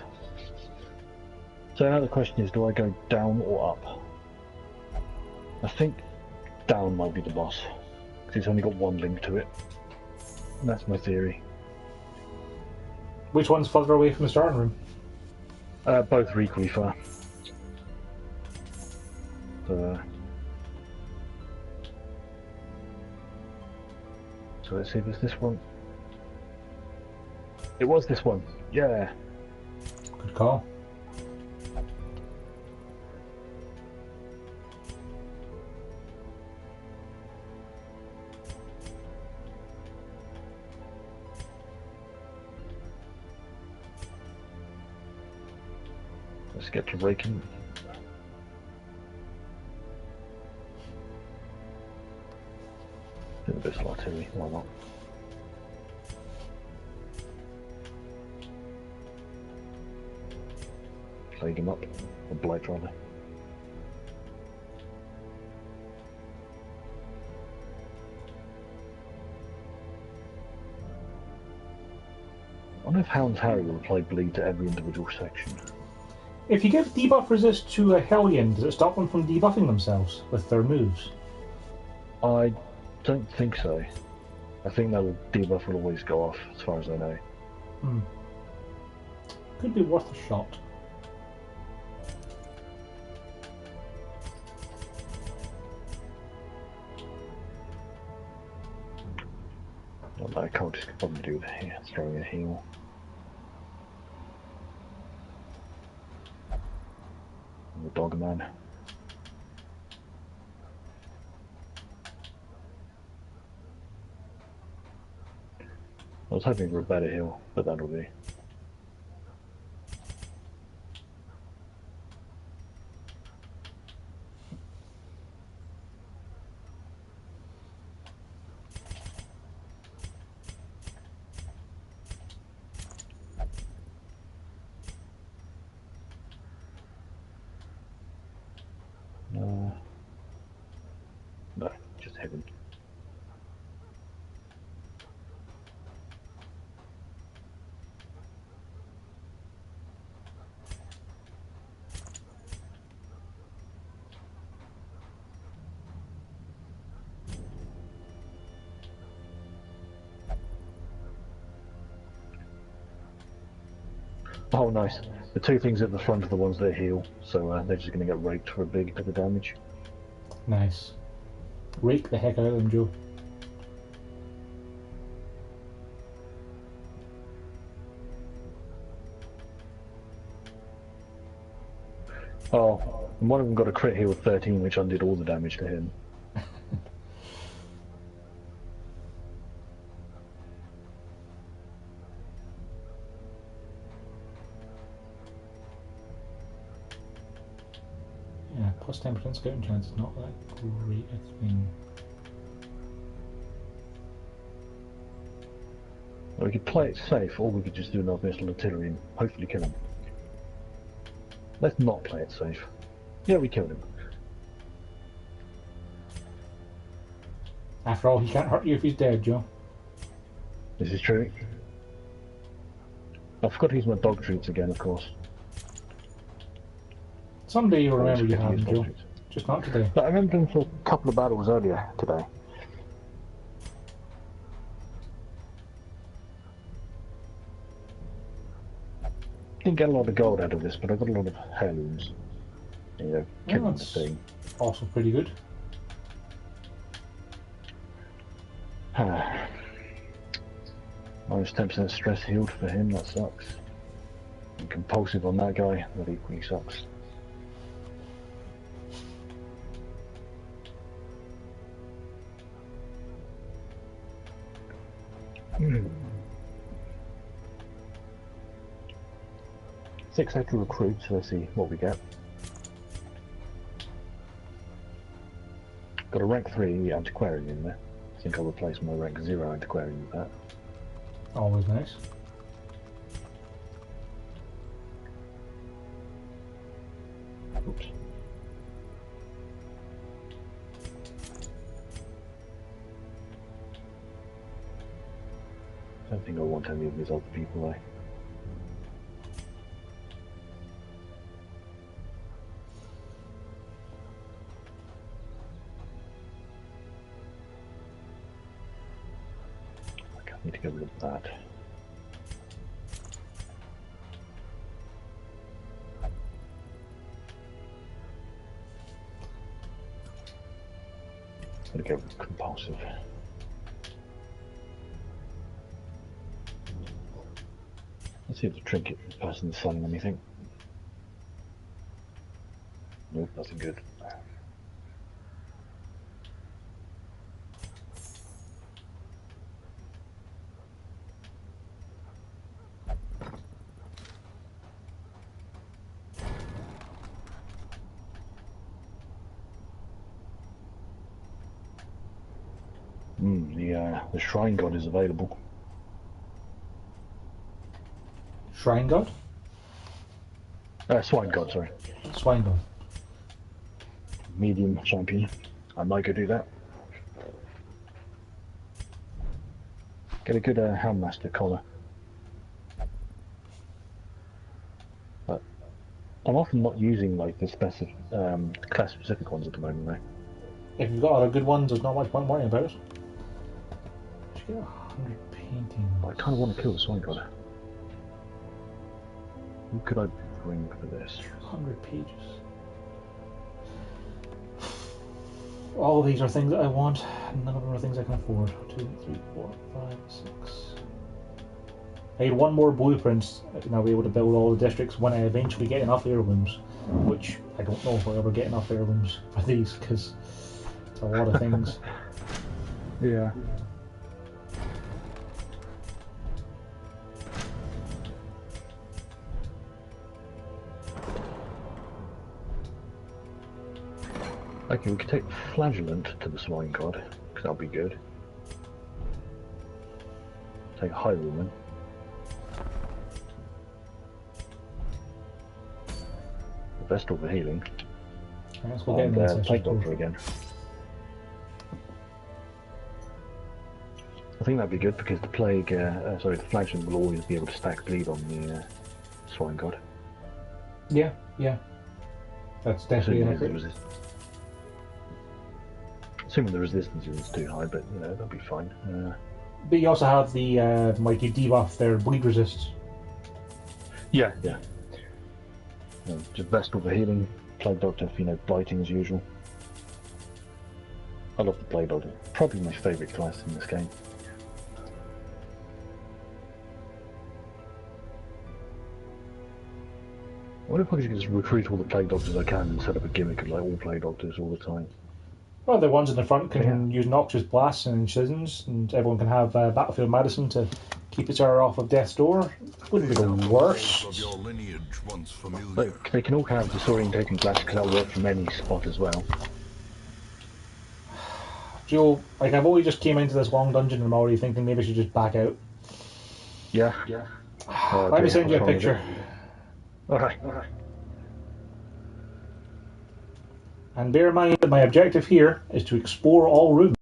So now the question is, do I go down or up? I think down might be the boss, because it's only got one link to it. And that's my theory. Which one's further away from the starting room? Both are equally far. So let's see if it's this one. It was this one. Yeah. Good call. Let's get to raking. Do a bit of artillery, why not? Plague him up, or blight rather. I wonder if Hound's Harry will apply bleed to every individual section. If you give debuff resist to a Hellion, does it stop them from debuffing themselves with their moves? I don't think so. I think that debuff will always go off, as far as I know. Could be worth a shot. Well, I can't just probably do the here, throwing a heal. The dog man. I was hoping for a better heal, but that'll be. No, just heaven. Oh, nice. The two things at the front are the ones that heal, so they're just going to get raked for a big bit of damage. Nice. Rake the heck out of them, Joe. Oh, and one of them got a crit heal of 13, which undid all the damage to him. Yeah, plus 10% scouting chance is not that great a thing. We could play it safe, or we could just do another missile artillery and hopefully kill him. Let's not play it safe. Yeah, we killed him. After all, he can't hurt you if he's dead, Joe. This is true. I forgot to use my dog treats again, of course. Someday you'll Always remember you forget to have use them, dog Joe. treats. Just not today. But I remember them for a couple of battles earlier today. Didn't get a lot of gold out of this, but I got a lot of heirlooms. You know, killing the thing. Also pretty good. Minus 10% stress healed for him, that sucks. And compulsive on that guy, that equally sucks. Hmm. 6 extra recruits, let's see what we get. Got a rank 3 antiquarian in there. I think I'll replace my rank 0 antiquarian with that. Always nice. Oops. I don't think I want any of these other people, though. I need to get rid of that. I'm gonna go with compulsive. Let's see if the trinket person is selling anything. Nope, nothing good. The Shrine God is available. Shrine God? Swine God, sorry. Swine God. Medium champion. I might go do that. Get a good Houndmaster collar. But I'm often not using like the class specific ones at the moment though. If you've got other good ones, there's not much point worrying about it. Should get 100 paintings. I kind of want to kill the Swine God. Who could I bring for this? 100 pages. All of these are things that I want, and none of them are things I can afford. 2, 3, 4, 5, 6. I need one more blueprint, and I'll be able to build all the districts when I eventually get enough heirlooms. Which, I don't know if I'll ever get enough heirlooms for these, because it's a lot of things. Yeah. Okay, we could take Flagellant to the Swine God, because that'll be good. Take a Highwayman. The Vestal for healing. Right, let's go get an And ancestor's Plague Doctor potion. again. I think that'd be good because the the Flagellant will always be able to stack bleed on the Swine God. Yeah, yeah. That's definitely an upgrade. Assuming the resistance isn't too high, but you know, that'll be fine. But you also have the mighty debuff there, bleed resist. Yeah. Just Vestal for healing, Plague Doctor for, blighting as usual. I love the Plague Doctor. Probably my favourite class in this game. I wonder if I could just recruit all the Plague Doctors I can and set up a gimmick of like all Plague Doctors all the time. Well, the ones in the front can use noxious blasts and incisions, and everyone can have battlefield medicine to keep each other off of death's door. Wouldn't be the worst. Of your lineage once familiar. But they can all have disorientating flash because that'll work from any spot as well. Joe, I've only just came into this long dungeon and I'm already thinking maybe I should just back out. Yeah. Let me send you a picture. Alright. And bear in mind that my objective here is to explore all rooms.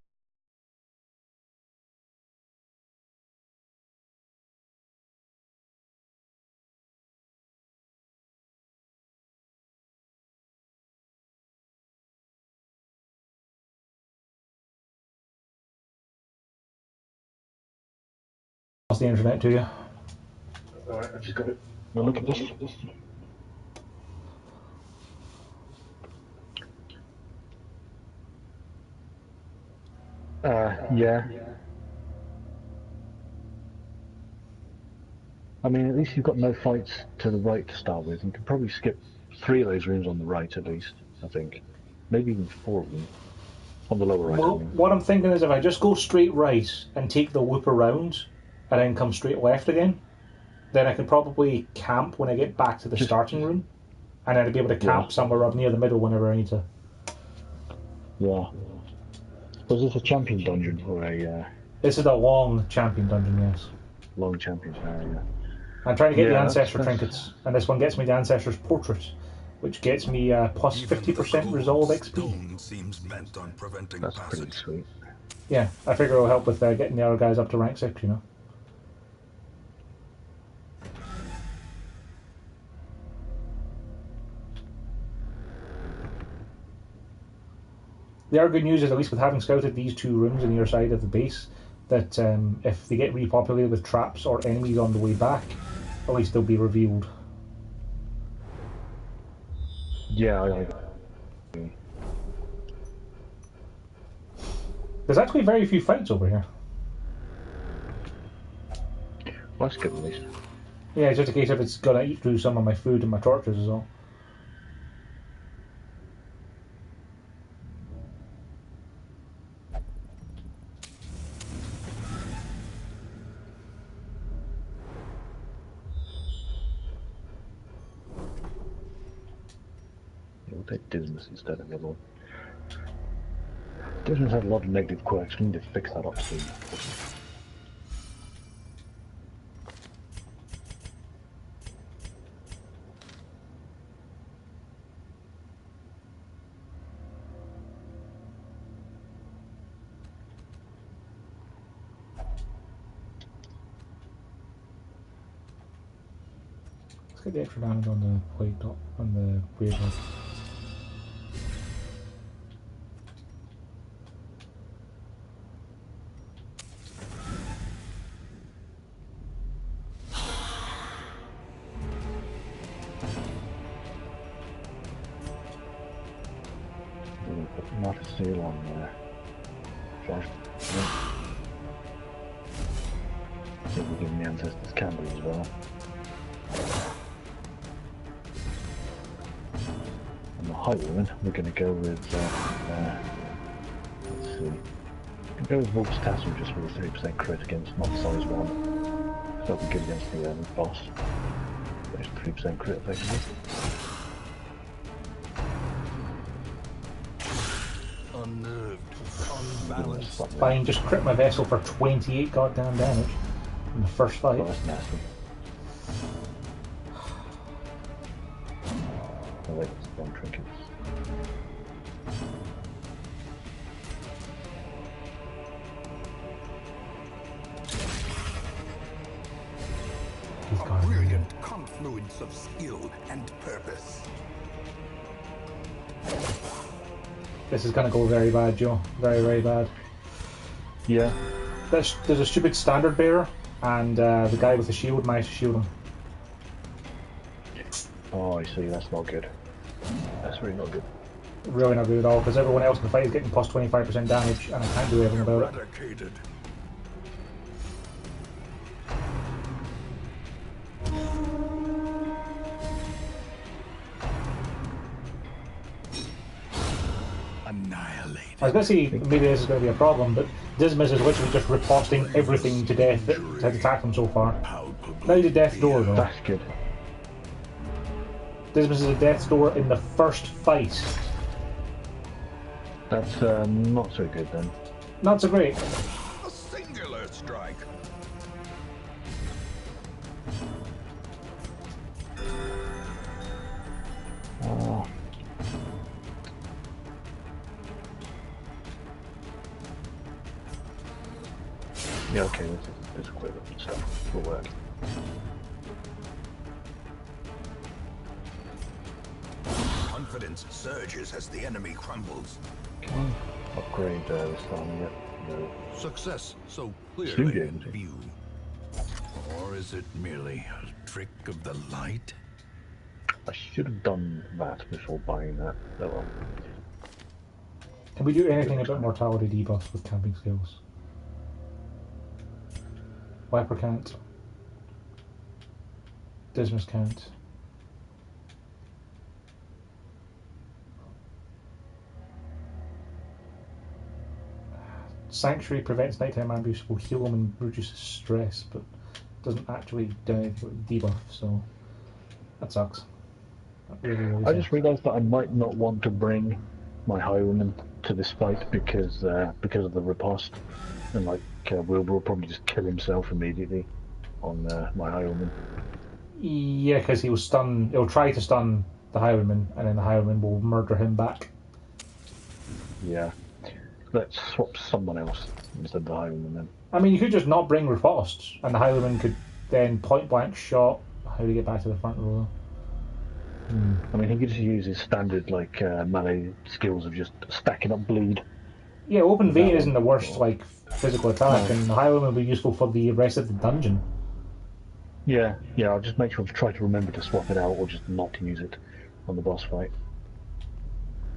Lost the internet to you. Alright, I've just got it. Now look at this. Yeah. I mean, at least you've got no fights to the right to start with. You can probably skip 3 of those rooms on the right at least, I think. Maybe even 4 of them. On the lower right, Well, I mean. what I'm thinking is if I just go straight right and take the loop around and then come straight left again, then I can probably camp when I get back to the starting room. And then I'd be able to camp somewhere up near the middle whenever I need to. Yeah. Was this a champion dungeon or a... This is a long champion dungeon, yes. long champion area? I'm trying to get the Ancestor trinkets, and this one gets me the Ancestor's portrait, which gets me plus 50% resolve XP. Seems bent on preventing That's passage. pretty sweet. Yeah, I figure it'll help with getting the other guys up to rank 6, you know. The other good news is, at least with having scouted these 2 rooms on either side of the base, that if they get repopulated with traps or enemies on the way back, at least they'll be revealed. Yeah, There's actually very few fights over here. well, that's good at least. Yeah, it's just a case of it's gonna eat through some of my food and my torches is all. We'll take Dismas instead of the other one. Dismas had a lot of negative quirks. We need to fix that up soon. Let's get the extra damage on the plate top, on the weird one. We'll put Martha Seal on there. Josh. I think we'll give him the Ancestor's Candle as well. On the Highwayman, we're going to go with, let's see. We'll go with Volk's Tassel just for the 30% crit against not size 1. So that'll be good against the boss. There's 3% crit effectively. Unnerved, unbalanced. Fine, just crit my vessel for 28 goddamn damage in the first fight. Oh, that's nasty. I like the spawn trinkets. He's A gone. brilliant confluence of skill and purpose. This is gonna go very bad, Joe. Very, very bad. Yeah. There's a stupid standard bearer, and the guy with the shield managed to shield him. Oh, I see. That's not good. That's really not good. Really not good at all, because everyone else in the fight is getting plus 25% damage, and I can't do anything about it. Eradicated. Annihilated. I was going to say maybe this is going to be a problem, but Dismas is literally just riposting everything to death that has attacked him so far. Now he's a death door, though. That's good. Dismas is a death door in the first fight. That's not so good then. Not so great. A singular strike. Oh. Yeah, okay, this is clear up stuff. Will work. Confidence surges as the enemy crumbles. Can I upgrade this one yet? No. Success so Studio, clearly in is it? view. Or is it merely a trick of the light? I should have done that before buying that. Oh well. Can we do anything about mortality debuffs with camping skills? Viper can't. Dismas can't. Sanctuary prevents nighttime ambush, will heal him and reduces stress, but doesn't actually do anything with the debuff, so that sucks. That really I sucks. just realised that I might not want to bring my highwayman to this fight because of the riposte, and like will probably just kill himself immediately on my highwayman. Yeah, because he'll stun. He'll try to stun the highwayman, and then the highwayman will murder him back. Yeah, let's swap someone else instead of the highwayman then. I mean, you could just not bring riposte, and the highwayman could then point blank shot. How do you get back to the front row? I mean, he could just use his standard like melee skills of just stacking up bleed. Yeah, open vein That isn't the one. worst like physical attack, No. and the highwayman will be useful for the rest of the dungeon. Yeah, I'll just make sure to try to remember to swap it out or just not use it on the boss fight.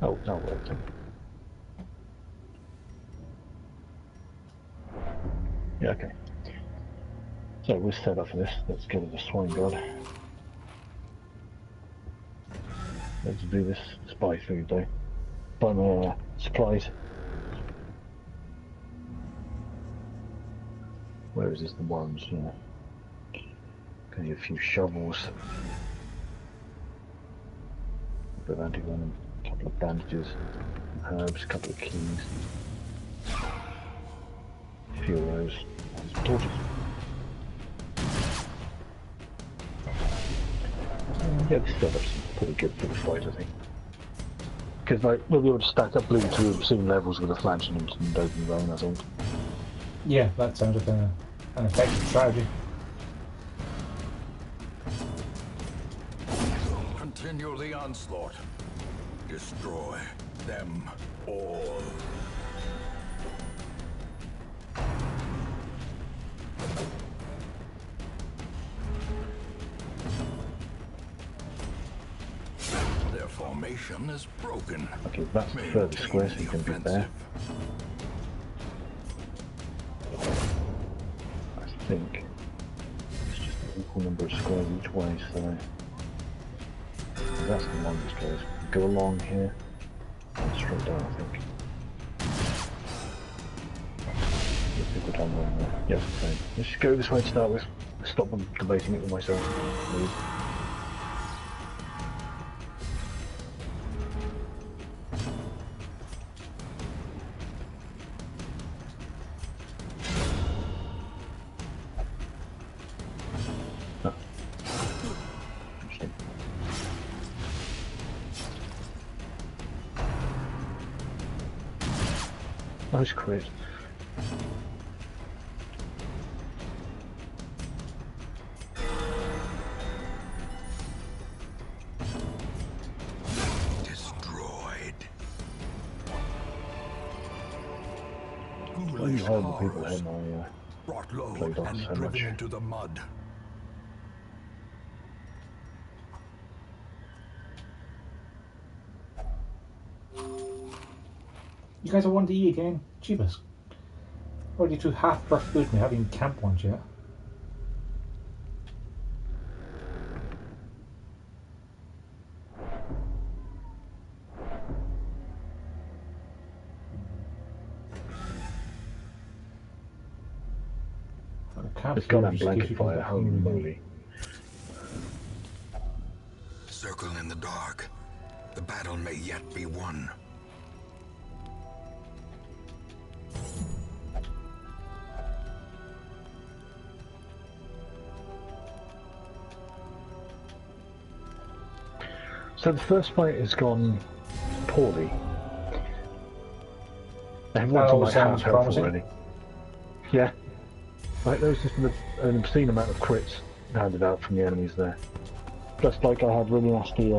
Oh, that worked. Yeah, okay. So we're set up for this. Let's go to the Swine God. Let's do this spy food though. Buy my supplies. Where is this? The worms, yeah. Gonna need a few shovels. A bit of anti-venom, a couple of bandages, herbs, a couple of keys. A few of those. And some torches. Yeah, this setup's pretty good for the fight, I think. Because like, we'll be able to stack up blue to obscene levels with a flange and open zone, I think. Yeah, that sounds like an effective strategy. Continue the onslaught. Destroy them all. Their formation is broken. Okay, that's the furthest square, so you can get there. I think it's just an equal number of squares each way, so that's the longest place. Go along here and straight down, I think. Go down along there. Yes, okay. Let's just go this way to start with. Stop them debating it with myself, please. Nice crit. Destroyed. Only horrible people had my Brought low played on and so driven much. into the mud. You guys are 1D again? Jeebus. Already 2 half-birth food and we haven't even camped once yet. It's got that blanket fire, holy moly. Circle in the dark. The battle may yet be won. So the first fight has gone poorly. Everyone's on like half health already. Yeah. Like there was just an obscene amount of crits handed out from the enemies there. Plus like I had really nasty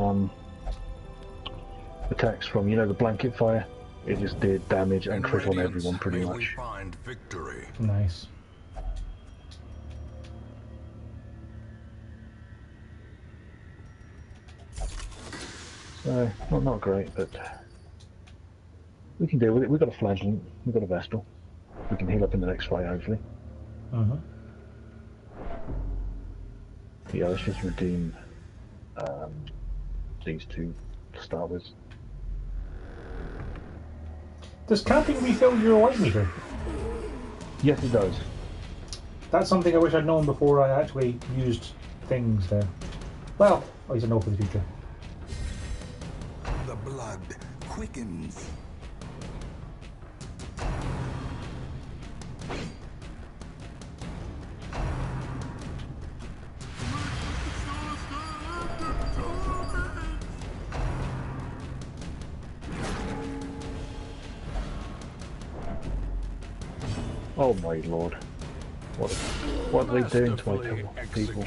attacks from, you know, the blanket fire. It just did damage and crit on everyone pretty May much. we find victory. Nice. No, not great, but we can deal with it. We've got a flagellant, we've got a Vestal. We can heal up in the next fight, hopefully. Yeah, let's just redeem these two to start with. Does camping refill your light meter? Yes, it does. That's something I wish I'd known before I actually used things there. Well, at least I know for the future. The blood quickens. Oh my lord. What are they doing to my people?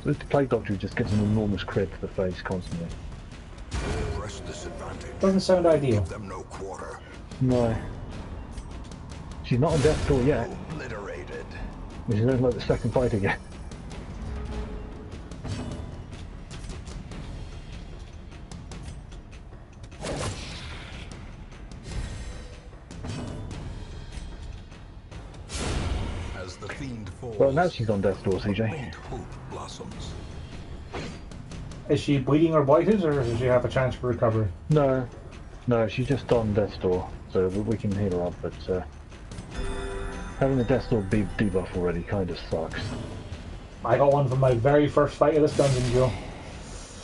The Plague Doctor just gets an enormous crit to the face constantly. Press this advantage. Doesn't sound ideal. Give them no quarter. No. She's not on death's door yet. Obliterated. She's only like the second fight again. As the fiend falls, Well, now she's on death's door, CJ. faint hope blossoms. Is she bleeding or blighted, or does she have a chance for recovery? No, she's just on death's door, so we can heal her up, but having the death's door be debuff already kind of sucks. I got one from my very first fight of this dungeon, Joe.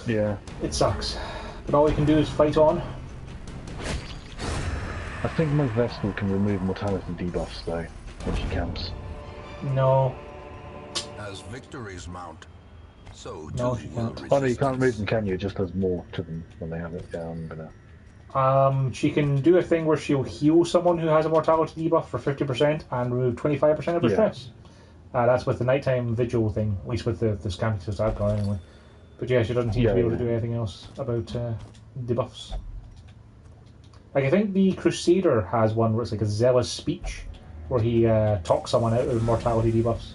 Yeah. It sucks. But all we can do is fight on. I think my Vestal can remove mortality debuffs, though, when she camps. No. As victories mount, so No, too she will can't. Oh no, you can't remove resistance. them, can you? It just does more to them when they have it down. She can do a thing where she'll heal someone who has a mortality debuff for 50% and remove 25% of her Yeah. stress. That's with the nighttime vigil thing, at least with the scamping system I've got anyway. But yeah, she doesn't seem to be able to do anything else about debuffs. Like, I think the Crusader has one where it's like a zealous speech, where he talks someone out of mortality debuffs.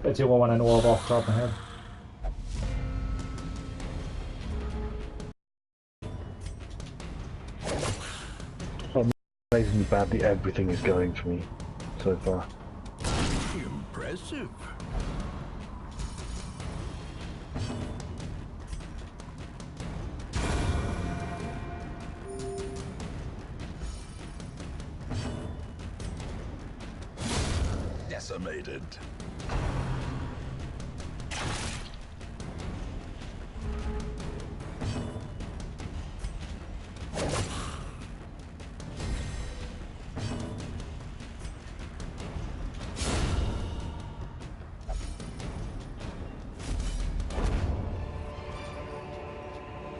That's the only one I know of off the top of my head. Amazingly badly everything is going for me so far. Impressive. Decimated.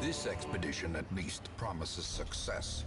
This expedition at least promises success.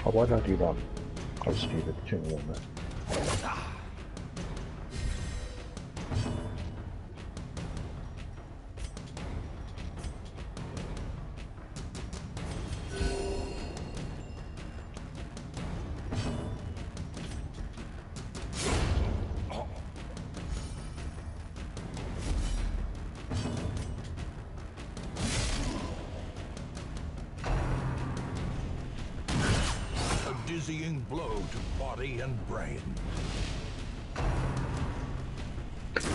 Oh, why did I do that? I was stupid. Shouldn't have done that. dizzying blow to body and brain.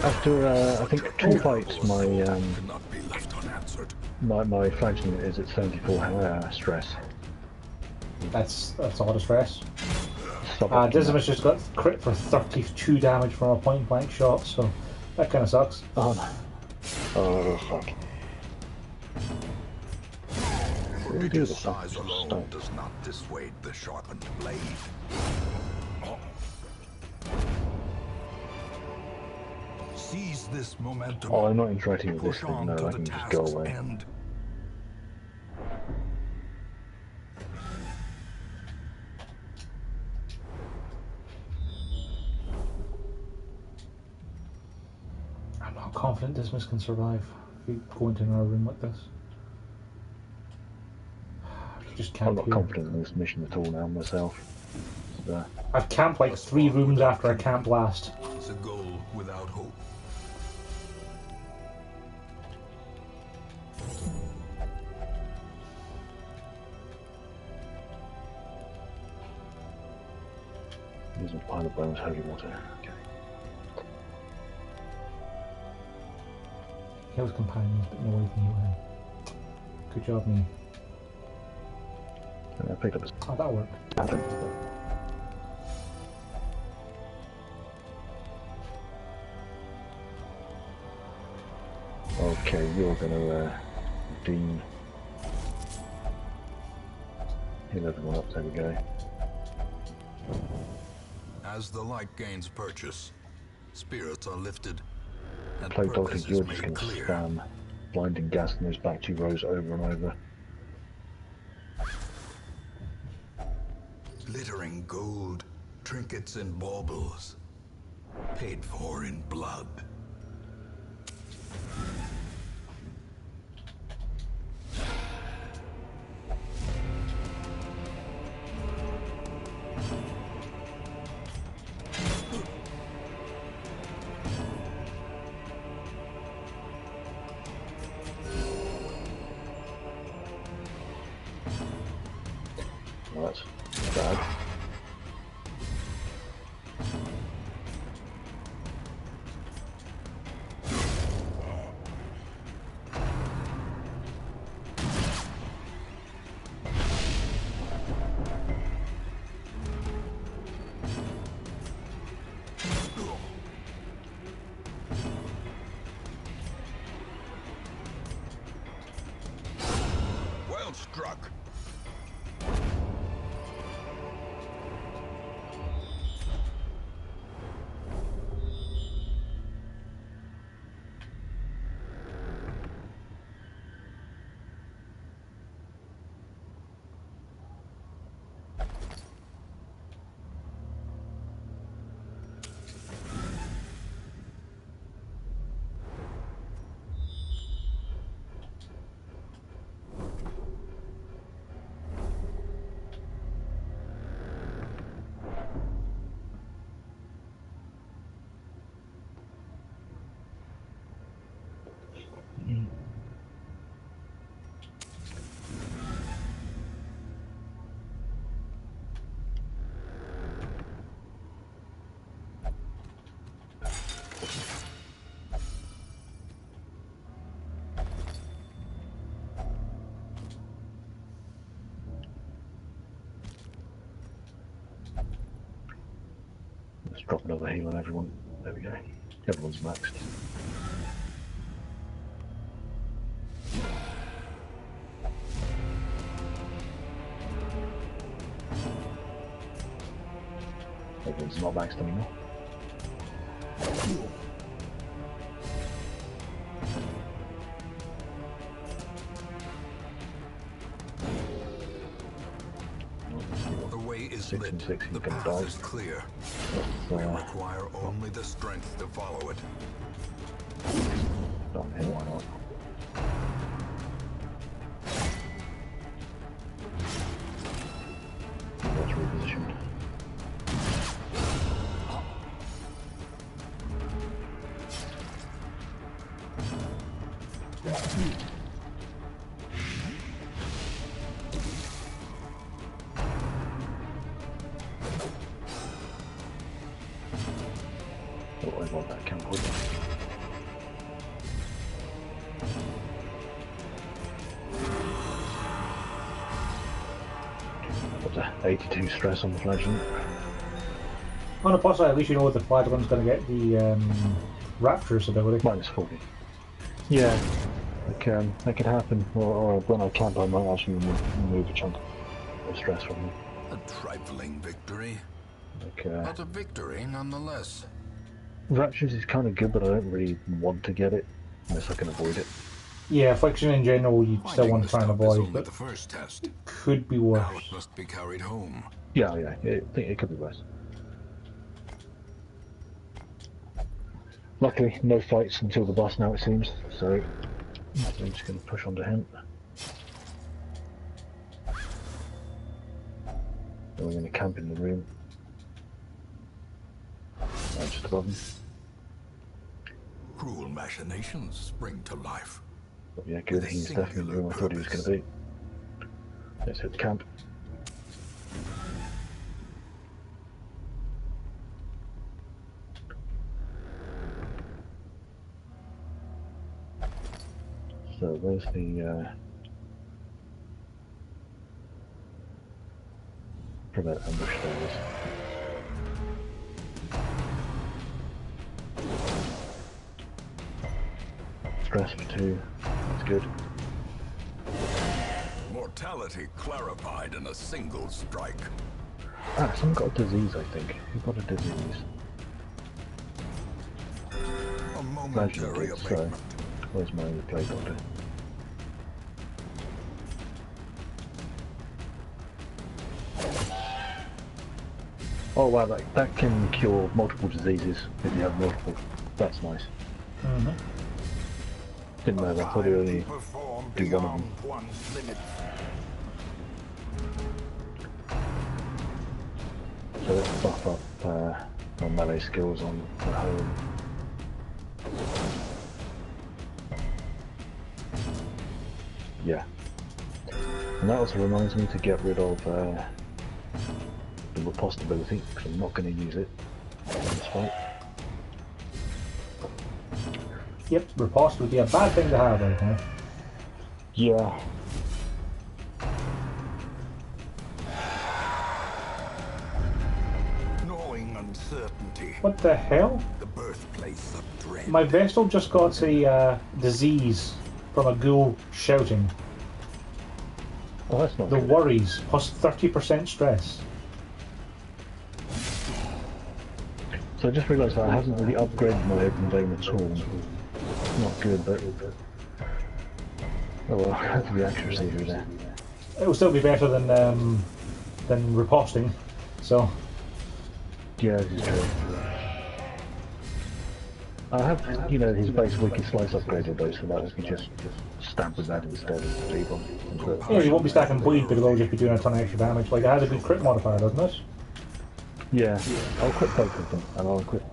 After I think 2 fights, my cannot be left unanswered. my flank unit is at 74 stress. That's a lot of stress. Suboptimal. Dismas just got crit for 32 damage from a point blank shot, so that kind of sucks. Oh no. Oh fuck. Prodigious size alone does not dissuade the sharpened blade. Seize this momentum. Oh, I'm not interacting with this Push thing, on no, to I the can just go task's away. end. I'm not confident Dismas can survive if we go into another room like this. You just can't I'm not hear. confident in this mission at all now myself. So, I've camped like 3 rooms after I camped last. It's a goal without hope. here's a pile of bones, holy water. Okay. Kills companions, but no way can heal him. Good job, me. And I picked up a Oh, that'll work. Okay, you're gonna heal everyone up, there we go. As the light gains purchase, spirits are lifted, and Plague Doctor, purpose you're is just made gonna clear. spam blinding gas in those back 2 rows over and over. Glittering gold, trinkets and baubles, paid for in blood. Well, that's bad. Well struck. Let's drop another heal on everyone. There we go. Everyone's maxed. Everyone's not maxed anymore. The way is 6 and lit. 6, he's The gonna path die. is clear. So, We require only the strength to follow it. down here, why not? Let's reposition. 82 stress on the flagellant. On a plus side, at least you know the flagellant's going to get the Rapturous ability. Minus 40. Yeah, that can happen. Or when I camp, I might actually remove a chunk of stress from them. A trifling victory, Like, but a victory nonetheless. Raptures is kind of good, but I don't really want to get it unless I can avoid it. Yeah, affliction in general, you still want to try and avoid, but the first test. Could be Now worse. it must be carried home. Yeah, I think it could be worse. Luckily, no fights until the boss now, it seems, so I'm just going to push on to him. Then we're going to camp in the room. Just above him. Cruel machinations spring to life. But yeah, good, he's definitely the room I thought he was going to be. Let's hit the camp. So there's the prevent ambush stairs. Stress for 2, that's good. Mortality clarified in a single strike. Ah, someone got a disease, I think. Who got a disease? A momentary So, abatement. where's my plague doctor? Oh wow, that can cure multiple diseases if you have multiple. That's nice. Mm-hmm. Didn't know that, I thought it only do one of them. One's limits. So let's buff up my melee skills on the home. Yeah. And that also reminds me to get rid of the riposte ability, because I'm not going to use it in this fight. Yep, riposte would be a bad thing to have right now. Yeah. Gnawing uncertainty. What the hell? The birthplace of dread. My Vestal just got a disease from a ghoul shouting. Oh, that's not The good. worries, plus 30% stress. So I just realised that I haven't really upgraded my open vein at all. Not good, but... Oh well, I have the accuracy through there. It will still be better than riposting, so... Yeah, this is true. I have, you know, his base wicked slice upgraded though, so that I can just stab with that instead of the bomb. Yeah, you won't be stacking bleed, but it'll just be doing a ton of extra damage. Like, it has a good crit modifier, doesn't it? Yeah, I'll equip both of them, and I'll equip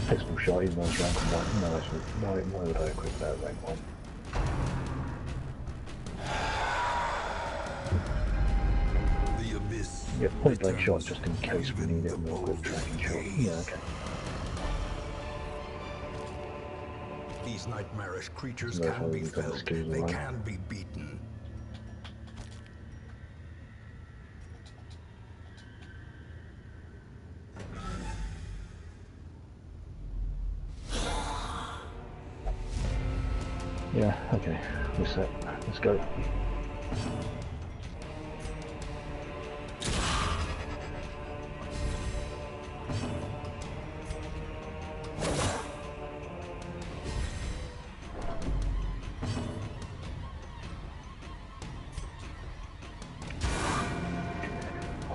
pistol shot even though it's rank 1. No, actually, why would I equip that rank 1? The abyss. Yeah, point blank shot just in case we need it, and we'll equip tracking shot. Yeah, okay. These nightmarish creatures That's can why be we've got felled. skills They alike. can be beaten. Yeah, okay, we're set. Let's go.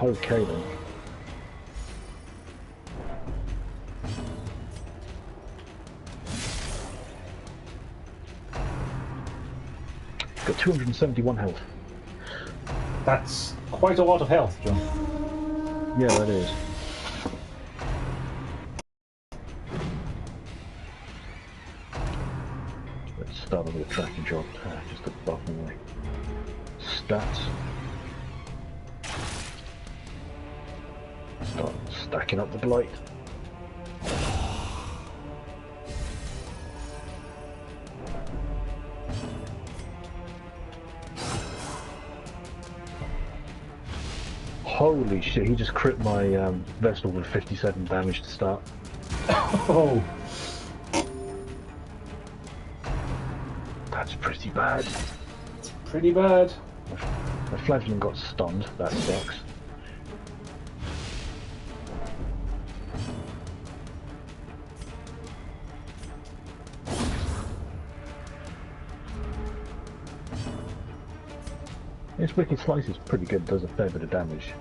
Okay then. Got 271 health. That's quite a lot of health, John. Yeah, that is. Let's start with a tracking job, just above my stats. Start stacking up the blight. Holy shit, he just crit my Vestal with 57 damage to start. Oh, That's pretty bad. it's pretty bad. The fledgling got stunned, that sucks. This Wicked Slice is pretty good, does a fair bit of damage.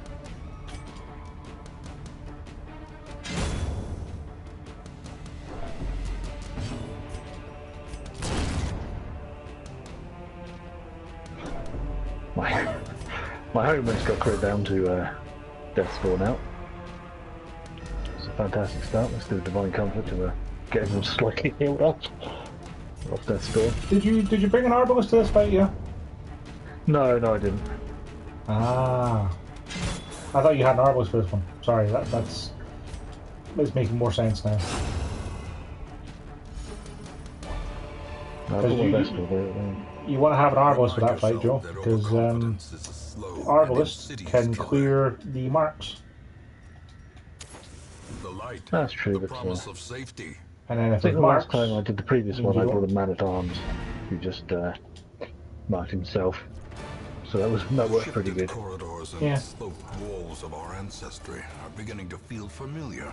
My Homer's got crit down to Death's Door now. It's a fantastic start. Let's do a Divine Comfort to get everyone slightly healed up off Death's Door. Did you bring an Arbalest to this fight? Yeah. No, I didn't. Ah, I thought you had an Arbalest for this one. Sorry, that's making more sense now. You want to have an Arbalest for that fight, Joe, because Arbalest can clear the marks. That's true, The but promise of safety. And then if I think it the marks, last time I did the previous one, I brought a Man-at-Arms who just marked himself. So that worked pretty good. Corridors and Yeah. sloped walls of our ancestry are beginning to feel familiar.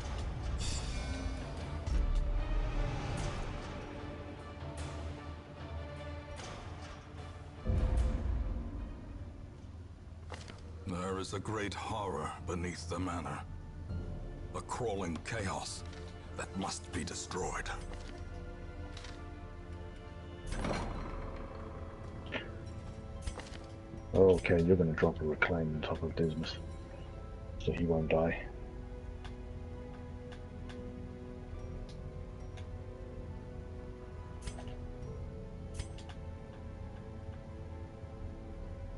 There is a great horror beneath the manor. A crawling chaos that must be destroyed. Okay, you're going to drop a Reclaim on top of Dismas, so he won't die.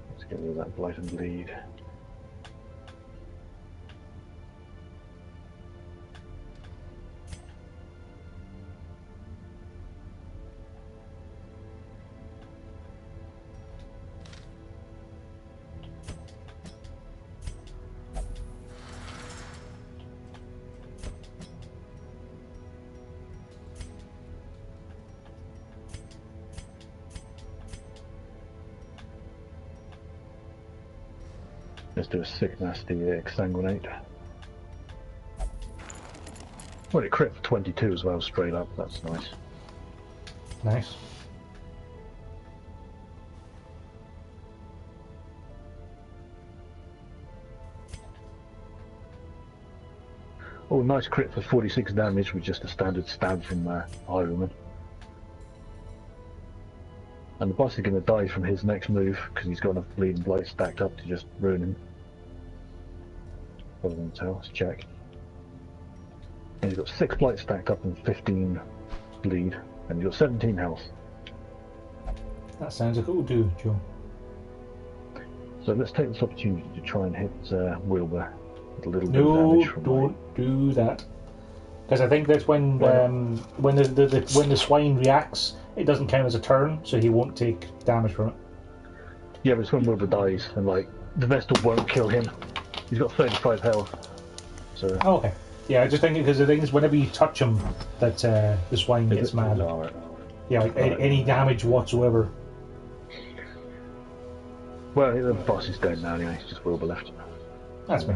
Let's get rid of that Blight and Bleed. Let's do a sick nasty exsanguinate. Well, it crit for 22 as well, straight up. That's nice. nice. Oh, nice crit for 46 damage with just a standard stab from Ironman. And the boss is going to die from his next move because he's got enough bleed and blight stacked up to just ruin him. What can tell? Let's check. And he's got 6 blight stacked up and 15 bleed, and he's got 17 health. That sounds like it will do, Joe. So let's take this opportunity to try and hit Wilbur with a little bit of damage from don't do that. Because I think that's when the swine reacts, it doesn't count as a turn, so he won't take damage from it. Yeah, but it's when Wilbur dies, and like the Vestal won't kill him. He's got 35 health. So. Oh, okay. Yeah, I just think because the thing is, whenever you touch him, that the swine gets mad. Alright. Yeah, like any damage whatsoever. Well, the boss is dead now anyway. It's just Wilbur left. That's me.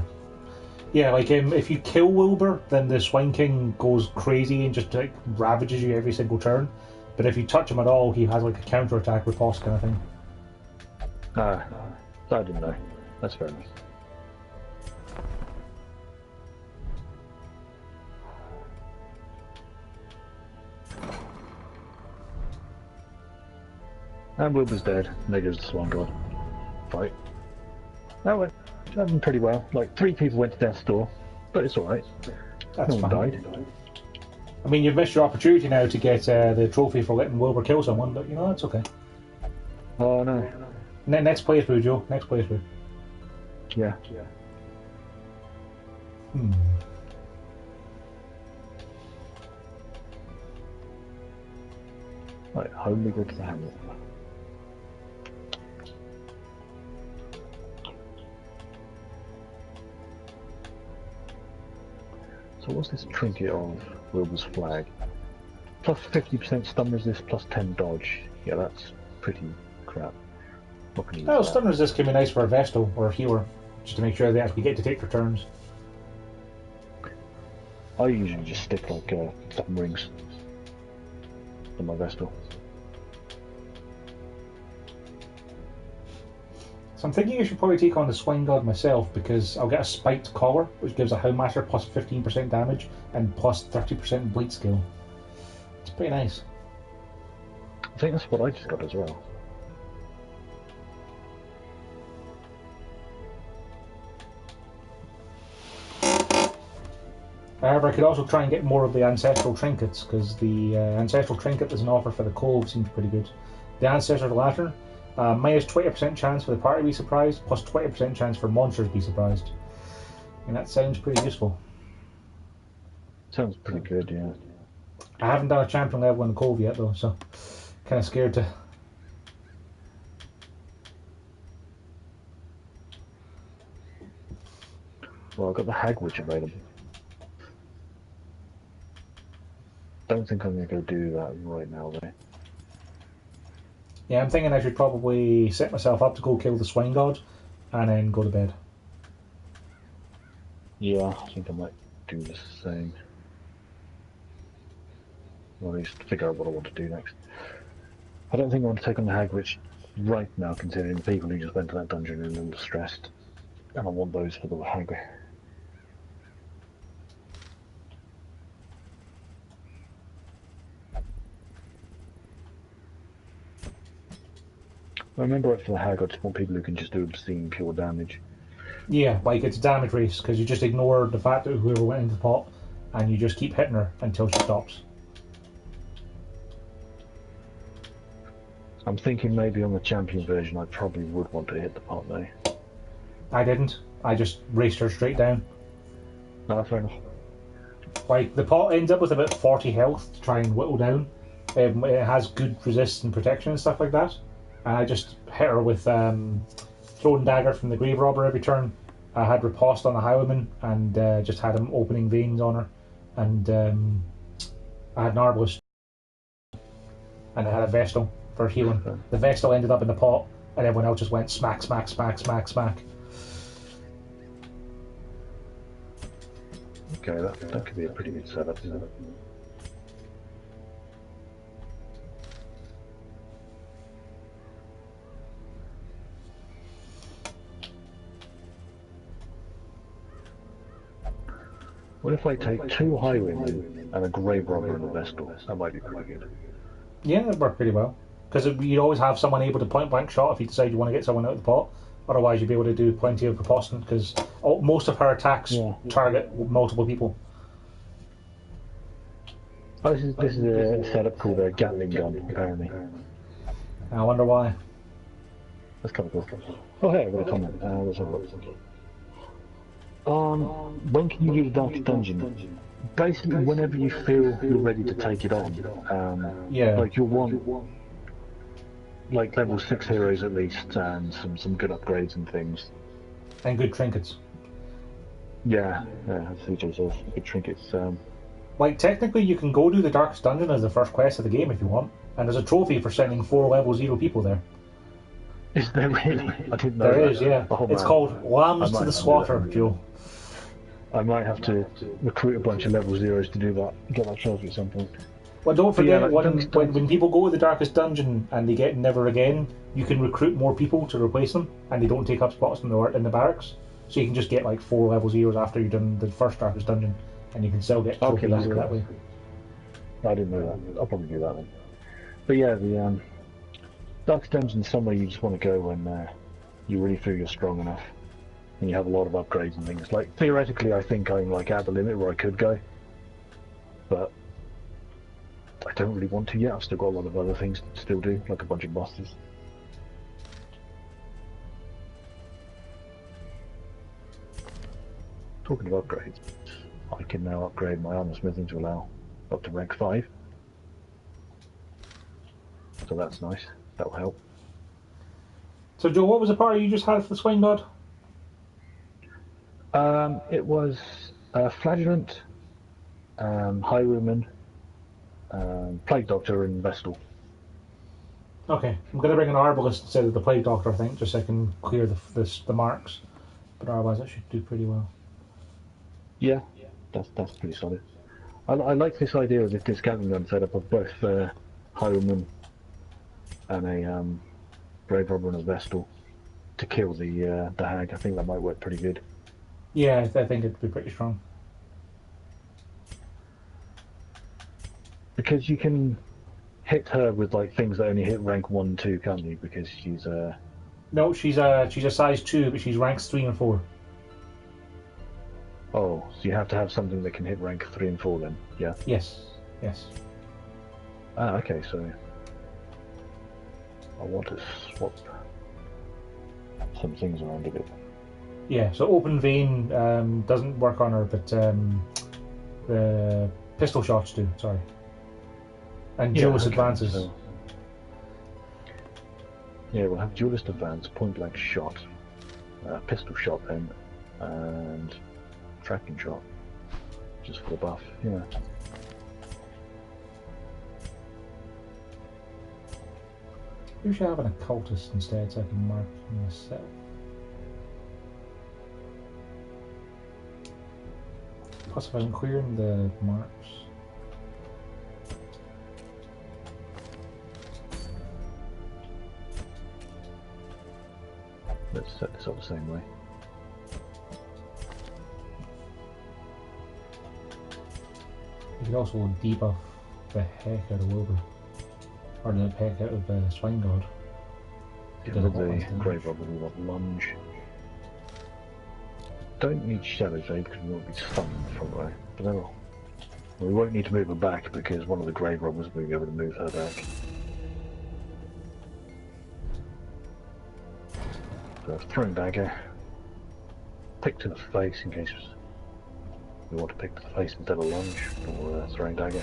Yeah, like if you kill Wilbur, then the Swine King goes crazy and just like ravages you every single turn. But if you touch him at all, he has like a counter attack riposte kind of thing. Ah, I didn't know. That's fair enough. And Wilbur's dead. And there goes the Swan God. Fight. That went pretty well. Like 3 people went to Death's Door, but it's alright. That's no one fine. died. I mean, you've missed your opportunity now to get the trophy for letting Wilbur kill someone, but you know, that's okay. Oh no. Next playthrough, Joe. Next playthrough. Yeah. Right, home we go to the hamlet. So what's this trinket of Wilbur's flag? Plus 50% stun resist, plus 10 dodge. Yeah, that's pretty crap. Not gonna use Well, that. stun resist can be nice for a Vestal or a healer, just to make sure they actually get to take their turns. I usually just stick like stun rings on my Vestal. So I'm thinking I should probably take on the Swine God myself, because I'll get a spiked collar, which gives a Houndmaster plus 15% damage and plus 30% bleed skill. It's pretty nice. I think that's what I just got as well. However, I could also try and get more of the Ancestral Trinkets, because the Ancestral Trinket there's an offer for the Cove seems pretty good. The Ancestor Lantern, minus 20% chance for the party to be surprised, plus 20% chance for monsters to be surprised. And that sounds pretty useful. Sounds pretty good, yeah. I haven't done a champion level in the Cove yet though, so kind of scared to. Well, I've got the Hagwitch available. Don't think I'm going to go do that right now, though. Yeah, I'm thinking I should probably set myself up to go kill the Swine God, and then go to bed. Yeah, I think I might do the same. Or at least figure out what I want to do next. I don't think I want to take on the Hagwitch right now, considering the people who just went to that dungeon are a little stressed. And I want those for the Hag. I remember it for the Hag, I just want people who can just do obscene pure damage. Yeah, like it's a damage race, because you just ignore the fact that whoever went into the pot, and you just keep hitting her until she stops. I'm thinking maybe on the champion version I probably would want to hit the pot though. I didn't. I just raced her straight down. No, fair enough. Like, the pot ends up with about 40 health to try and whittle down. It has good resist and protection and stuff like that. And I just hit her with Throwing Dagger from the Grave Robber every turn. I had Riposte on the Highwayman and just had him opening veins on her. And I had an Arbalest. And I had a Vestal for healing. The Vestal ended up in the pot, and everyone else just went smack, smack, smack, smack, smack. Okay, that could be a pretty good setup, isn't it? What if I take 2 Highwaymen and a Grave Robber and a Vestal? That might be pretty good. Yeah, that worked pretty well. Because you'd always have someone able to point blank shot if you decide you want to get someone out of the pot. Otherwise, you'd be able to do plenty of riposting, because most of her attacks target multiple people. Oh, this is a setup called a Gatling gun, apparently. I wonder why. That's kind of cool. Oh, hey, I've got a comment. Let's have a look. When can you do the Darkest Dungeon? Basically, whenever you feel you're ready to take it on. Yeah. Like, you'll want like level 6 heroes at least, and some good upgrades and things. And good trinkets. Yeah, as CJ says, good trinkets. Like, technically, you can go do the Darkest Dungeon as the first quest of the game if you want. And there's a trophy for sending 4 level 0 people there. Is there really? I didn't know There that. is, yeah. Oh, it's man. called Lambs to might the have to do Slaughter, that. Joe. I might have to recruit a bunch of level 0s to do that, get that trophy at some point. Well, don't forget, yeah, like, when people go to the Darkest Dungeon and they get Never Again, you can recruit more people to replace them, and they don't take up spots in the barracks. So you can just get like 4 level 0s after you've done the first Darkest Dungeon, and you can still get trophy that's easier that way. I didn't know that. I'll probably do that then. But yeah, the Darkest Dungeon is somewhere you just want to go when you really feel you're strong enough, and you have a lot of upgrades and things. Like, theoretically, I think I'm like at the limit where I could go, but I don't really want to yet. I've still got a lot of other things to still do, like a bunch of bosses. Talking of upgrades, I can now upgrade my armor smithing to allow up to rank 5. So that's nice. That'll help. So, Joe, what was the party you just had for the Swine God? It was Flagellant, Highwayman, Plague Doctor, and Vestal. Okay, I'm going to bring an Arbalist instead of the Plague Doctor, I think, just so I can clear the marks. But otherwise, that should do pretty well. Yeah, that's pretty solid. I like this idea of this Gatling gun setup of both Highwayman and a Grave Robber and a Vestal to kill the hag. I think that might work pretty good. Yeah, I think it'd be pretty strong. Because you can hit her with like things that only hit rank 1 and 2, can't you? Because she's No, she's a size 2, but she's ranks 3 and 4. Oh, so you have to have something that can hit rank 3 and 4 then, yeah? Yes. Ah, okay, so I want to swap some things around a bit. Yeah, so Open Vein doesn't work on her, but the pistol shots do, sorry. And duelist advances. So, yeah, we'll have duelist advance, point blank shot, pistol shot then, and tracking shot, just for the buff, yeah. Maybe we should have an occultist instead so I can mark myself. Plus, if I'm clearing the marks. Let's set this up the same way. You could also debuff the heck out of Wilbur. Or the heck out of the Swine God. With the Grave Robber, we want lunge. Don't need Shadow Shade because we won't be stunned in the front row. But then we won't need to move her back because one of the Grave Robbers will be able to move her back. So throwing dagger. Pick to the face in case we want to pick to the face instead of lunge or throwing dagger.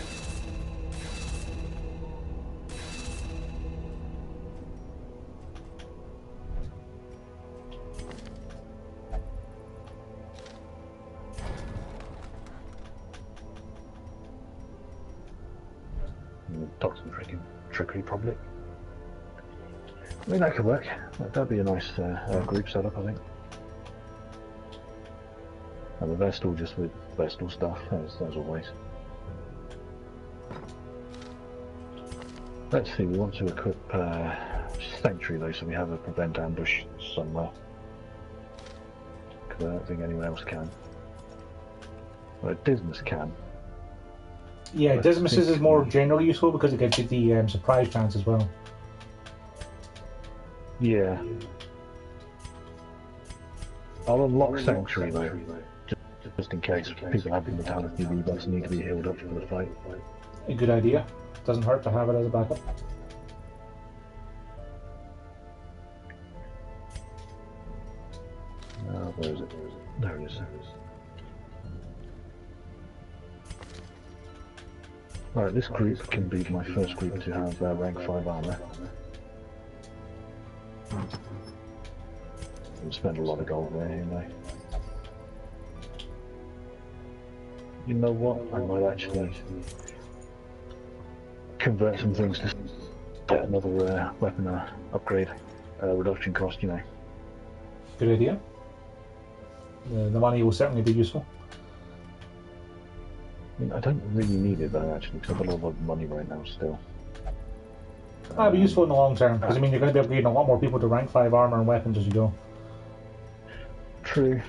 Toxin trickery probably. I mean that could work. That'd be a nice group setup, I think. And the Vestal just with Vestal stuff, as always. Let's see, we want to equip Sanctuary though, so we have a prevent ambush somewhere. Because I don't think anyone else can. Well, Dismas can. Yeah, Dismas is more generally useful because it gives you the surprise chance as well. Yeah. I'll unlock Sanctuary though, just in case people have the Mortality rebuffs and need to be healed up for the fight. A good idea. Doesn't hurt to have it as a backup. Where is it? There it is. Alright, this group can be my first group to have rank 5 armor. We'll spend a lot of gold there anyway. You know what? I might actually convert some things to get another weapon upgrade reduction cost, you know. Good idea. The money will certainly be useful. I mean, I don't really need it though, actually, because I've got a lot of money right now still. That'll be useful in the long term, because I mean you're going to be upgrading a lot more people to rank 5 armor and weapons as you go. True.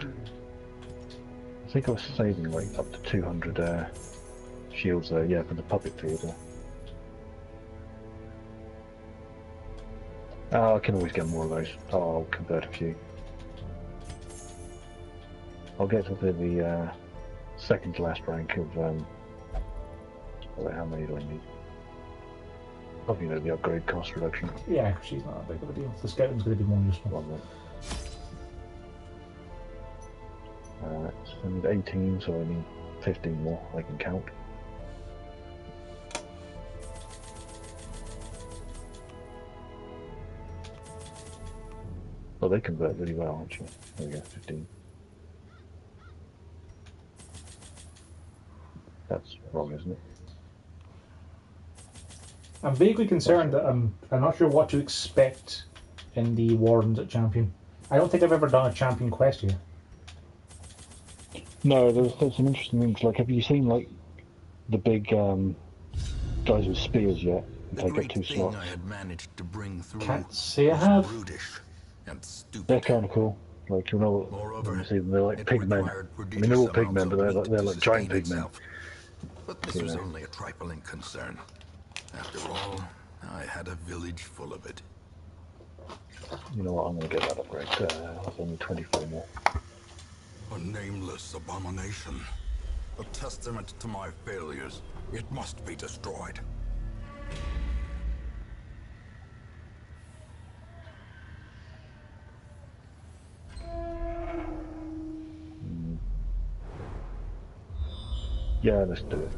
I think I was saving like up to 200 shields there, yeah, for the puppet theatre. I can always get more of those. I'll convert a few. I'll get to the second to last rank of how many do I need? Probably the upgrade cost reduction. Yeah, she's not that big of a deal. The scouting's going to be more useful. One more. So I need 18, so I need 15 more I can count. Well, they convert really well, actually. There we go, 15. That's wrong, isn't it? I'm vaguely concerned that I'm not sure what to expect in the Wardens at Champion. I don't think I've ever done a Champion quest here. No, there's some interesting things. Like, have you seen like the big guys with spears yet? The Take up great 2 thing slots. I had managed to bring through Can't say I was have. brutish and They're stupid. kind of cool. Like, you know, when Moreover, you see them, they're like it pig men. required I mean, they're all prodigious pig men, amounts but of they're meat like to giant sustain pig men. itself. But this You was know. only a trifling concern. After all, I had a village full of it. You know what? I'm going to get that upgrade. That's only 24 more. A nameless abomination. A testament to my failures. It must be destroyed. Yeah, let's do it.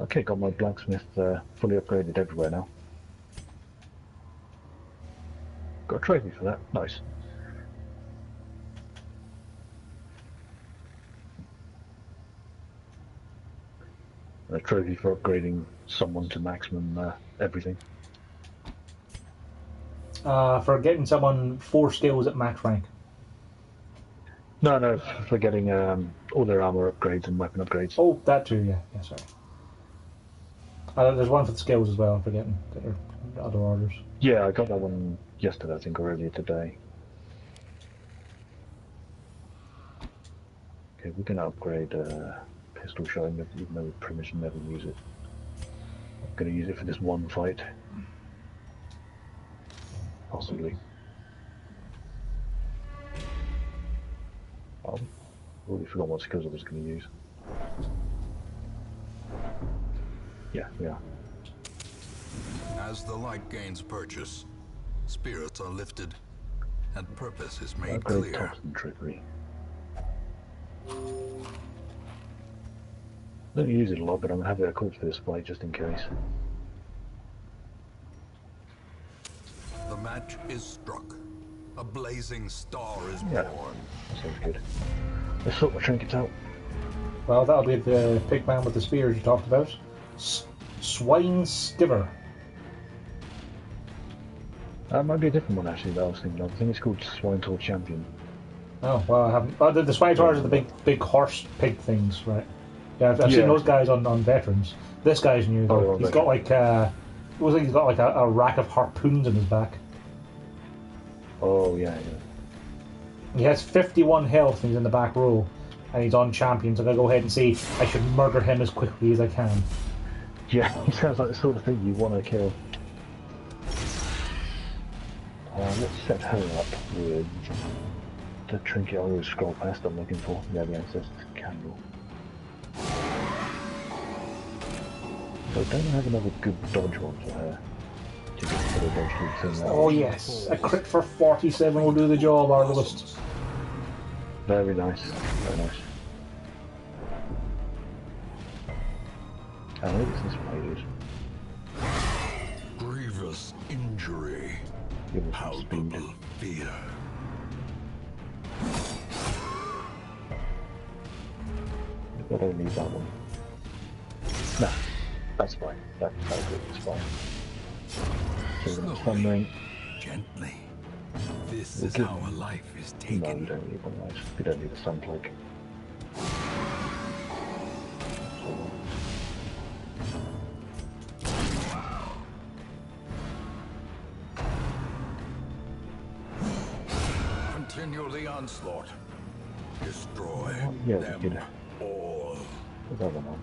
Okay, got my blacksmith fully upgraded everywhere now. Got a trophy for that. Nice. A trophy for upgrading someone to maximum everything. For getting someone 4 skills at max rank. No, for getting all their armor upgrades and weapon upgrades. Oh, that too, yeah. Yeah, sorry. There's one for the skills as well, I'm forgetting. There are other orders. Yeah, I got that one yesterday, I think, or earlier today. Okay, we're going to upgrade pistol shot, even though we pretty much never use it. I'm going to use it for this one fight. Possibly. I've already forgotten what skills I was going to use. Yeah, we are. As the light gains purchase, spirits are lifted, and purpose is made Upgrade clear. Thompson trickery. I don't use it a lot, but I'm going to have it equipped for this fight just in case. The match is struck. A blazing star is Yeah. born. That sounds good. Let's sort my trinkets out. Well, that'll be the pig man with the spears you talked about. Swine Stiver. That might be a different one actually that I was thinking of. I think it's called Swinetour Champion. Oh, well, I haven't. Oh, the Swinetars are the big horse pig things, right? Yeah, I've seen those guys on veterans. This guy's new though. Oh, He's got like it looks like he's got like a rack of harpoons in his back. Oh yeah. He has 51 health and he's in the back row. And he's on champion, so I'm going to go ahead and say I should murder him as quickly as I can. Yeah, he sounds like the sort of thing you want to kill. Let's set her up with the trinket I always scroll past I'm looking for. Yeah, the Ancestor's Candle. So I don't have another good dodge one for her. To just put a dodge through the thing. Oh yes, a crit for 47 will do the job, our list. Very nice, very nice. I think it's this way, dude. Grievous injury. Give us some speed. Palpable fear. I don't need that one. No, that's fine. That's good, it's fine. So we're going to thundering. Gently. This is give how him- a life is No, taken. we don't need one of those. We don't need a sun plague. Continue the onslaught. Destroy Yeah, we them could. all. Put that one on.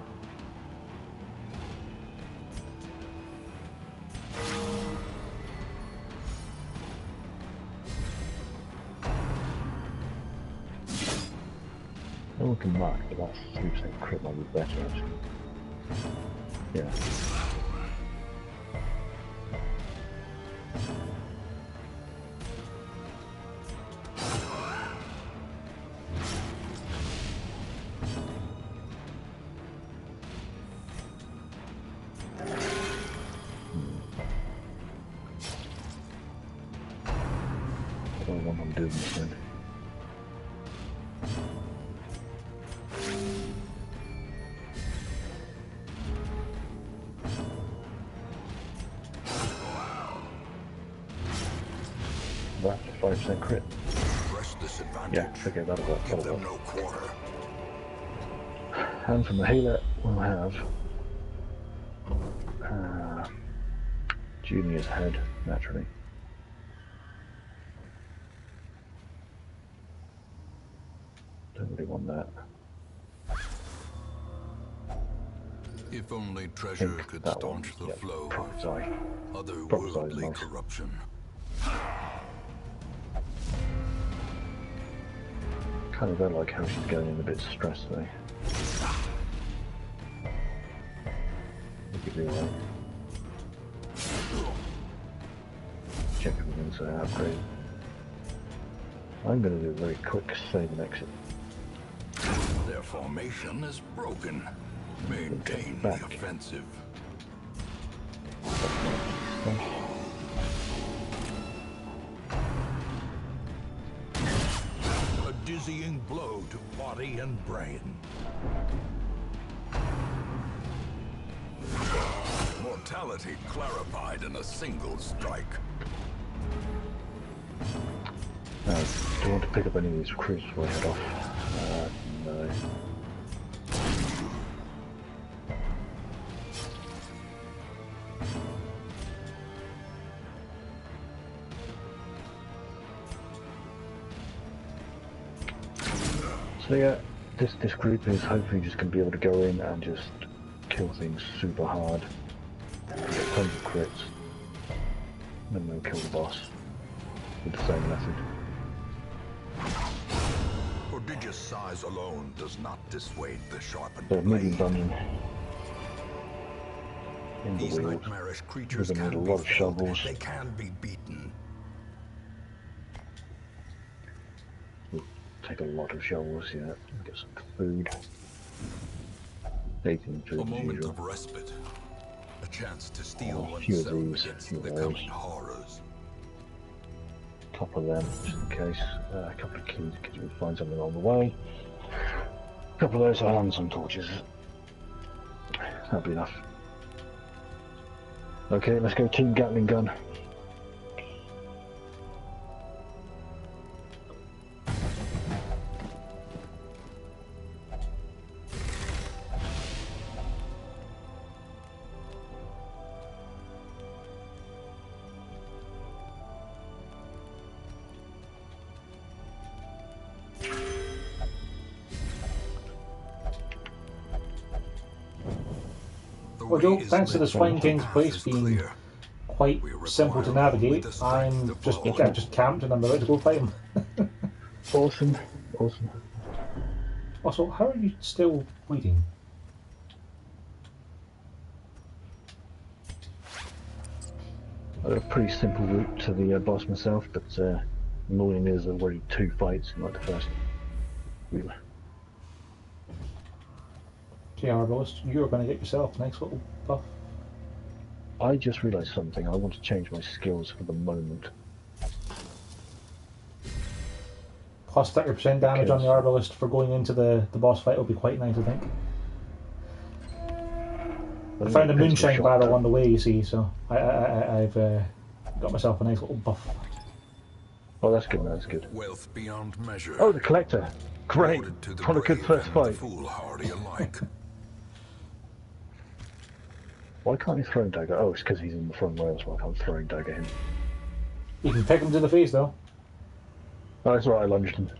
No one can mark, but that 3% crit might be better actually. Yeah. I don't want them doing this then. 5% crit. Press this advantage. Yeah, okay, that'll work. Give That'll them work. no quarter. And from the healer, we'll have Junior's head, naturally. Don't really want that. If only treasure could that staunch one, the flow Prophet's of Eye. otherworldly Nice. corruption. Kind of don't like how she's going in a bit stressed though. Look at the check everything so upgrade. I'm going to do a very quick save and exit. Their formation is broken. Maintain the Back. offensive. A dizzying blow to body and brain. Mortality clarified in a single strike. Do you want to pick up any of these recruits before I head off? No. So yeah, this group is hopefully just going to be able to go in and just kill things super hard. Get tons of crits. Then we'll kill the boss with the same method. Prodigious size alone does not dissuade the sharpened So medium blade. dungeon. In the These wheels. nightmarish creatures We're gonna can need a be lot of felled. shovels. They can be beaten. We'll take a lot of shovels, yeah. Get some food. 18 food A as moment usual. of respite. A chance to steel Oh, a few of oneself these, against few of the those. coming horrors. A couple of them, just in case. A couple of keys in case we find something along the way. A couple of those and some torches. That'll be enough. Okay, let's go Team Gatling Gun. Well, Joe, thanks to the Swine King's place being quite simple to navigate, I'm just camped and I'm about to go fight him. Awesome, awesome. Also, how are you still bleeding? I got a pretty simple route to the boss myself, but annoying is there already 2 fights in like the first wheel. Gee, Arbalist, you're going to get yourself a nice little buff. I just realised something. I want to change my skills for the moment. Plus 30% damage on the Arbalist for going into the boss fight will be quite nice, I think. I found a moonshine barrel on the way, you see, so I've got myself a nice little buff. Oh, that's good, man, that's good. Wealth beyond measure. Oh, the Collector! Great! Awarded to the What a good brave first and fight. foolhardy alike. Why can't he throw dagger? Oh, it's because he's in the front rail, so I can't throw dagger him. You can pick him to the face, though. Oh, it's alright, I lunged him.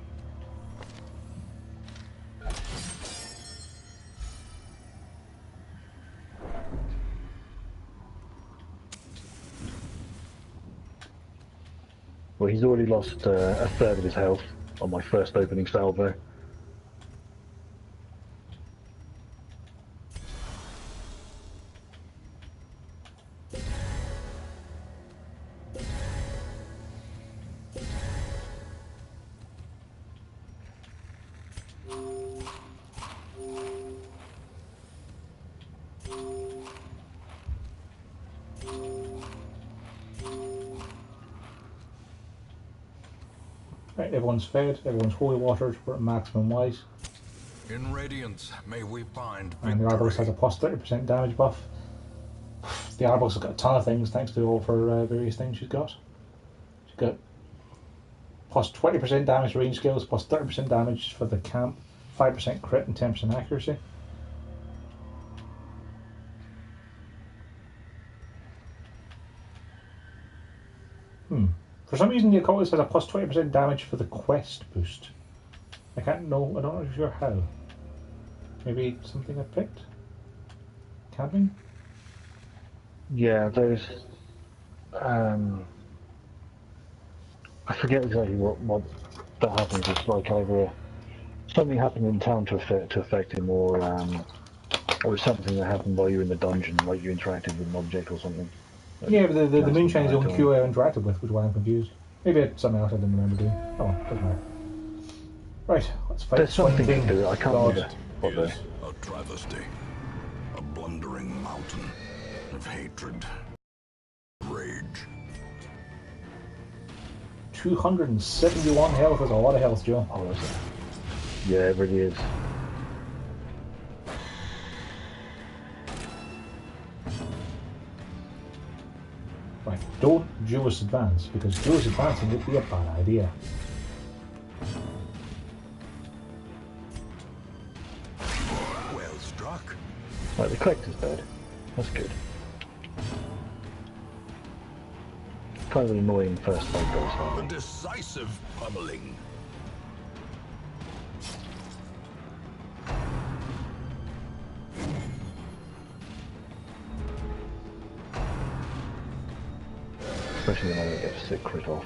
Well, he's already lost a third of his health on my first opening salvo. Right, everyone's fed, everyone's holy watered, we're at maximum wise. In Radiance, may we find And the Arbalist has a plus 30% damage buff. The Arbalist has got a ton of things thanks to all of her various things she's got. She's got plus 20% damage to range skills, plus 30% damage for the camp, 5% crit and 10% accuracy. For some reason the occultist has a plus 20% damage for the quest boost. I don't know sure how. Maybe something I picked? Camping? Yeah, there's I forget exactly what that happens. It's like either something happened in town to affect him, or something that happened while you're in the dungeon, like you interacted with an object or something. Yeah, but the moonshine is the only QA I interacted with, which is why I'm confused. Maybe it's something else I didn't remember doing. Oh, doesn't matter. Right, let's fight. There's something to do. I can't remember what Is a travesty, a blundering mountain of hatred, rage. 271 health is a lot of health, Joe. Oh, that's it. Yeah, it really is. Right, don't Jewish advance, because Jewish advancing would be a bad idea. Well struck. Right, the collector's dead. That's good. Kind of an annoying first fight goes A decisive pummeling. especially when I don't get a sick crit off.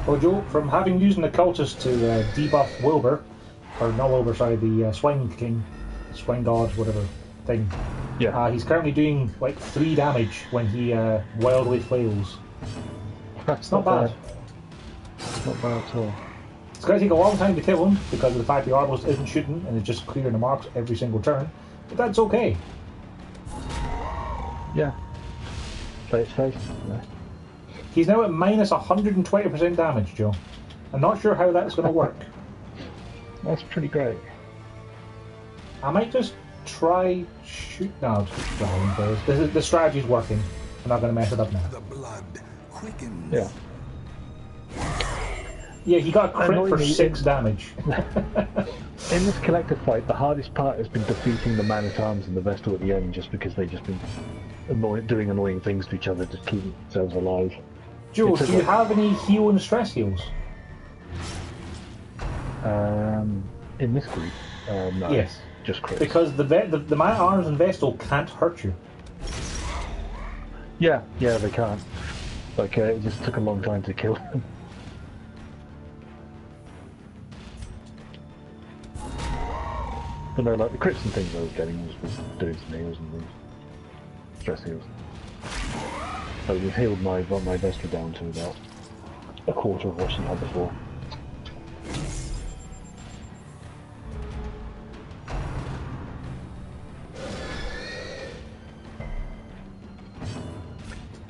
Well, Joe, from having used an occultist to debuff Wilbur, or not Wilbur, sorry, the Swine King, Swine God, whatever thing. Yeah. He's currently doing like 3 damage when he wildly flails. That's not bad. Not bad at all. It's going to take a long time to kill him because of the fact the Arbalist isn't shooting and is just clearing the marks every single turn, but that's okay. Yeah. Play it safe. Yeah. He's now at minus 120% damage, Joe. I'm not sure how that's going to work. That's pretty great. I might just try shoot. No, the strategy's working. I'm not going to mess it up now. The blood quickens. Yeah. Yeah, he got a crit for Annoyingly, 6 damage. In this collective fight, the hardest part has been defeating the man-at-arms and the Vestal at the end, just because they've just been doing annoying things to each other to keep themselves alive. Joe, do you have any heal and stress heals? In this group, no. Yes. Just crits. Because the man-at-arms and Vestal can't hurt you. Yeah, they can't. Like, it just took a long time to kill them. But no, like the crits and things I was getting was doing some heals and things. Stress heals. So we've healed my Vestal down to about a quarter of what she had before.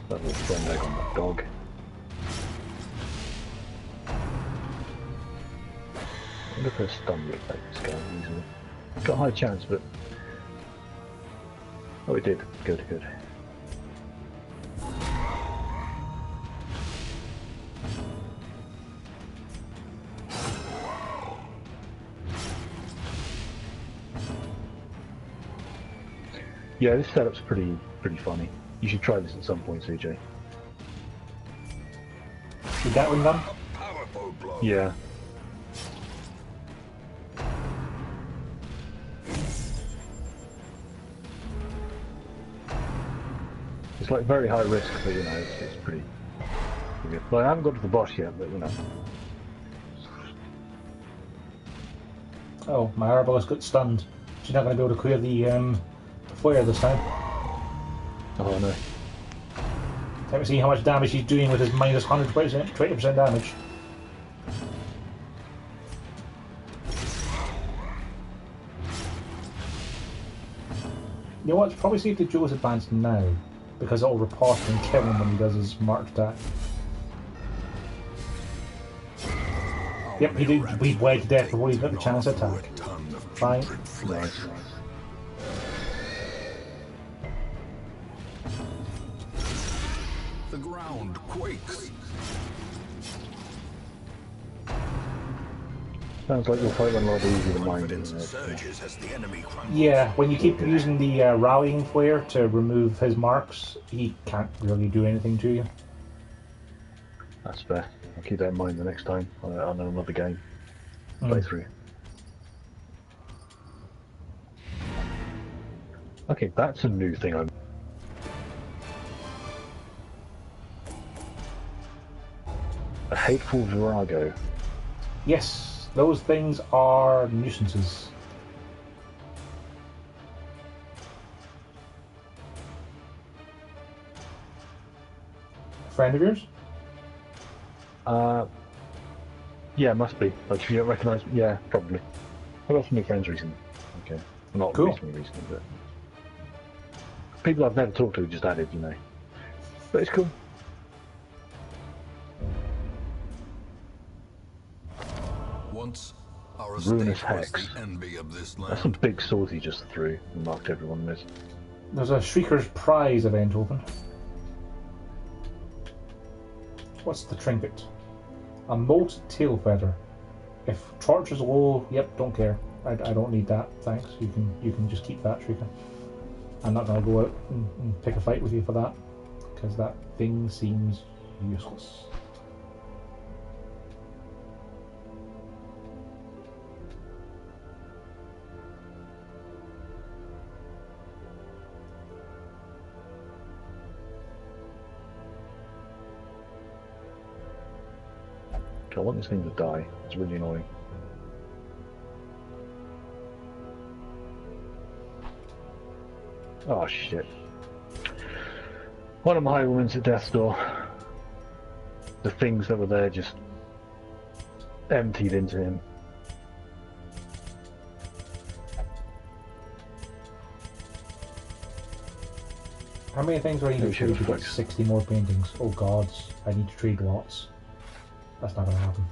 That little friend egg on that dog. I wonder if her stun would affect this guy easily. Got a high chance, but... Oh, it did. Good. Yeah, this setup's pretty funny. You should try this at some point, CJ. Did that one done? A powerful blow. Yeah. It's like very high risk, but you know, it's pretty good. Well, I haven't got to the boss yet, but you know. Oh, my Arbalist got stunned. you're not going to be able to clear the flare this time. Oh no. Let me see how much damage he's doing with his minus 20% damage. You know what? It's probably safe to Joe's advance now, because it'll report and kill him when he does his marked attack. Yep, he did bleed bled to death before he got the chance to attack. Fine. Nice. The ground quakes. Sounds like your fight went a lot easier than mine, Confidence didn't it? surges as the enemy crumbles. Yeah, when you keep using the rallying flare to remove his marks, he can't really do anything to you. That's fair. I'll keep that in mind the next time on another game. Play through. Okay, that's a new thing I'm... A hateful virago. Yes, those things are nuisances. Friend of yours? Yeah, must be. Like, if you don't recognise me, yeah, probably. I've got some new friends recently. Okay. Well, not Cool. recently, but... People I've never talked to just added, you know. But it's cool. Once our Ruinous estate was hex. the envy of this That's some land. big swords he just threw and marked everyone with. There's a Shrieker's Prize event open. What's the trinket? A molted tail feather. If torch is low, yep, don't care. I don't need that, thanks. You can just keep that, Shrieker. I'm not gonna go out and pick a fight with you for that, because that thing seems useless. I want this thing to die. It's really annoying. Oh shit. One of my women's at death's door. The things that were there just emptied into him. How many things do I need to Maybe trade to should get reflect. 60 more paintings? Oh gods, I need to trade lots. That's not gonna happen.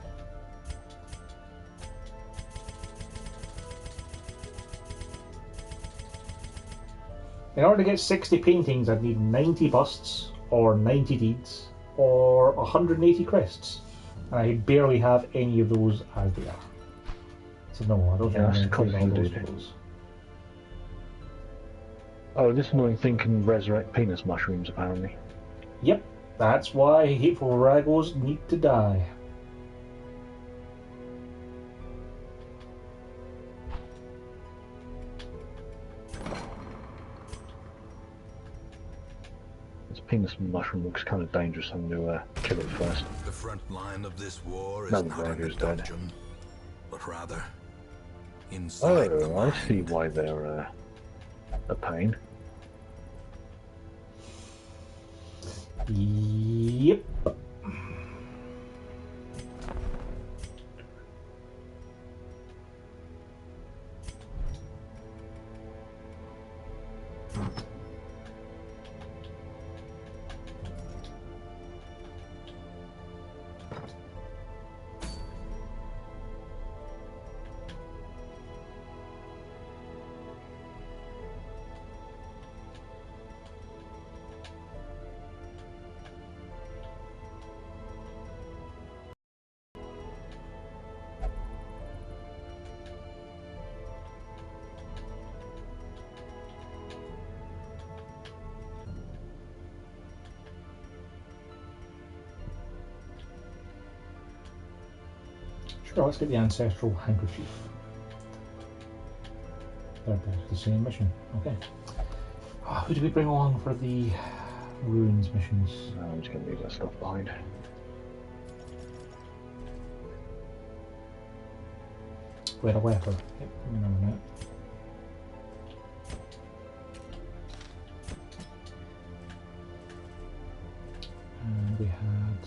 In order to get 60 paintings, I'd need 90 busts, or 90 deeds, or 180 crests. And I barely have any of those as they are. So no, I don't think I'm that's going to trade all those constant, for those. Oh, this annoying thing can resurrect penis mushrooms apparently. Yep, that's why hateful viragos need to die. This penis mushroom looks kind of dangerous. I'm going to kill it first. The front line of this war is Now the not in the Virgo's dead. dungeon, but rather inside the Oh, I mind. see why they're a pain. Yep. Sure, let's get the ancestral handkerchief. They're both the same mission. Okay. Who do we bring along for the ruins missions? I'm just going to leave that stuff behind. We had a leper. Yep, remember that. had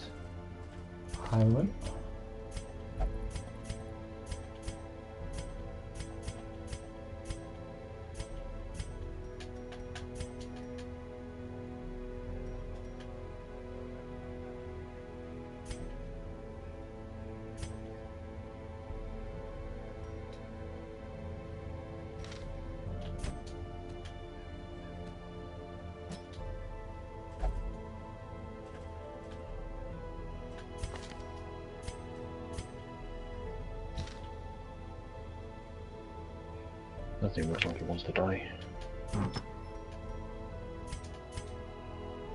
Highland. That thing looks like it wants to die.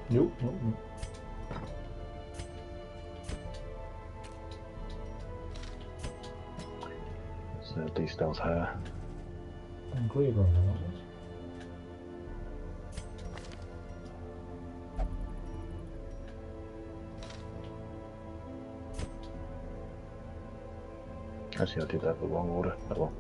Nope, nope, nope. It's de-stealth her. Engraver on that. Actually, I did that in the wrong order. Oh well.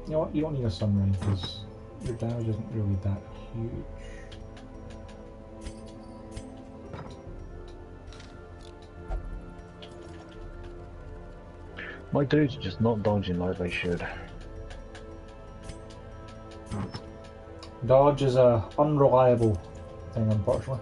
You know what? You don't need a summary because your damage isn't really that huge. My dudes are just not dodging like they should. Dodge is a unreliable thing, unfortunately.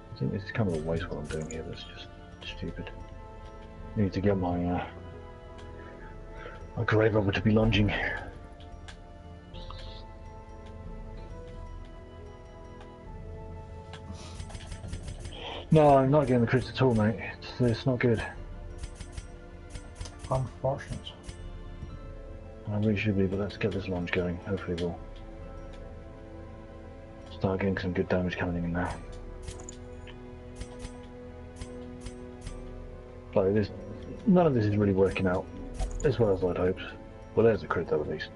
I think this is kind of a waste what I'm doing here. That's just stupid. I need to get my grave robber to be lunging. No, I'm not getting the crits at all, mate. It's not good. Unfortunate. I really should be, but let's get this lunge going. Hopefully we'll start getting some good damage coming in now. Like this, none of this is really working out as well as I'd hoped. Well, there's a crit though, at least.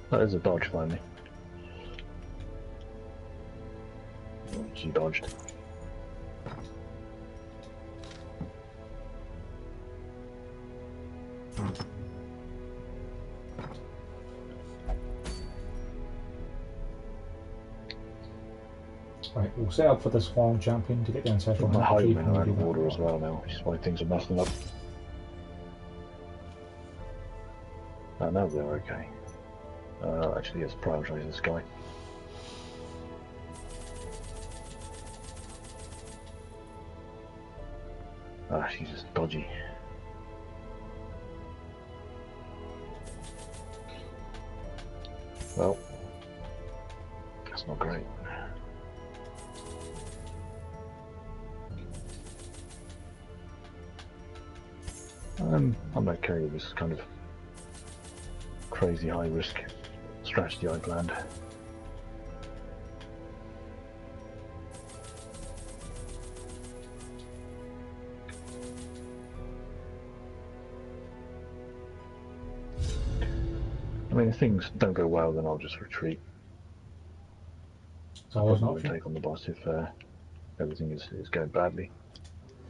That is a dodge finally. She dodged. Right, we'll set up for this long champion to get the ancestral My handkerchief highwaymen and are out do of that. order as well now, which is why things are messing up. Oh, now they're okay. Actually, let's prioritize this guy. Ah, she's just dodgy. Well, that's not great. I'm okay with this kind of crazy high risk strategy I planned. I mean, if things don't go well, then I'll just retreat. It's always an I'll option. take on the boss if everything is going badly.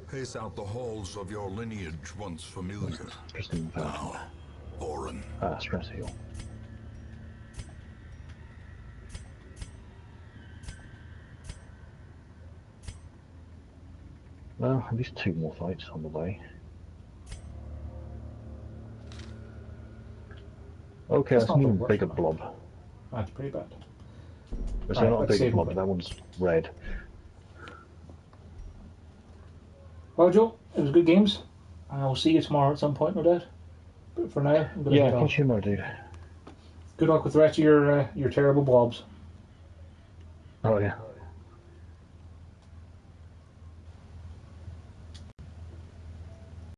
Pace out the halls of your lineage once familiar. Pristine fountain. Now, Orin. Ah, stress heal. Well, at least 2 more fights on the way. Okay, That's that's not an the even worst bigger one. blob. That's pretty bad. It's Right, not a let's bigger save blob, it. but that one's red. Well, Joe, it was good games. I'll see you tomorrow at some point, no doubt. But for now, I'm going to Yeah, head off. catch you more, dude. Good luck with the rest of your terrible blobs. Oh yeah.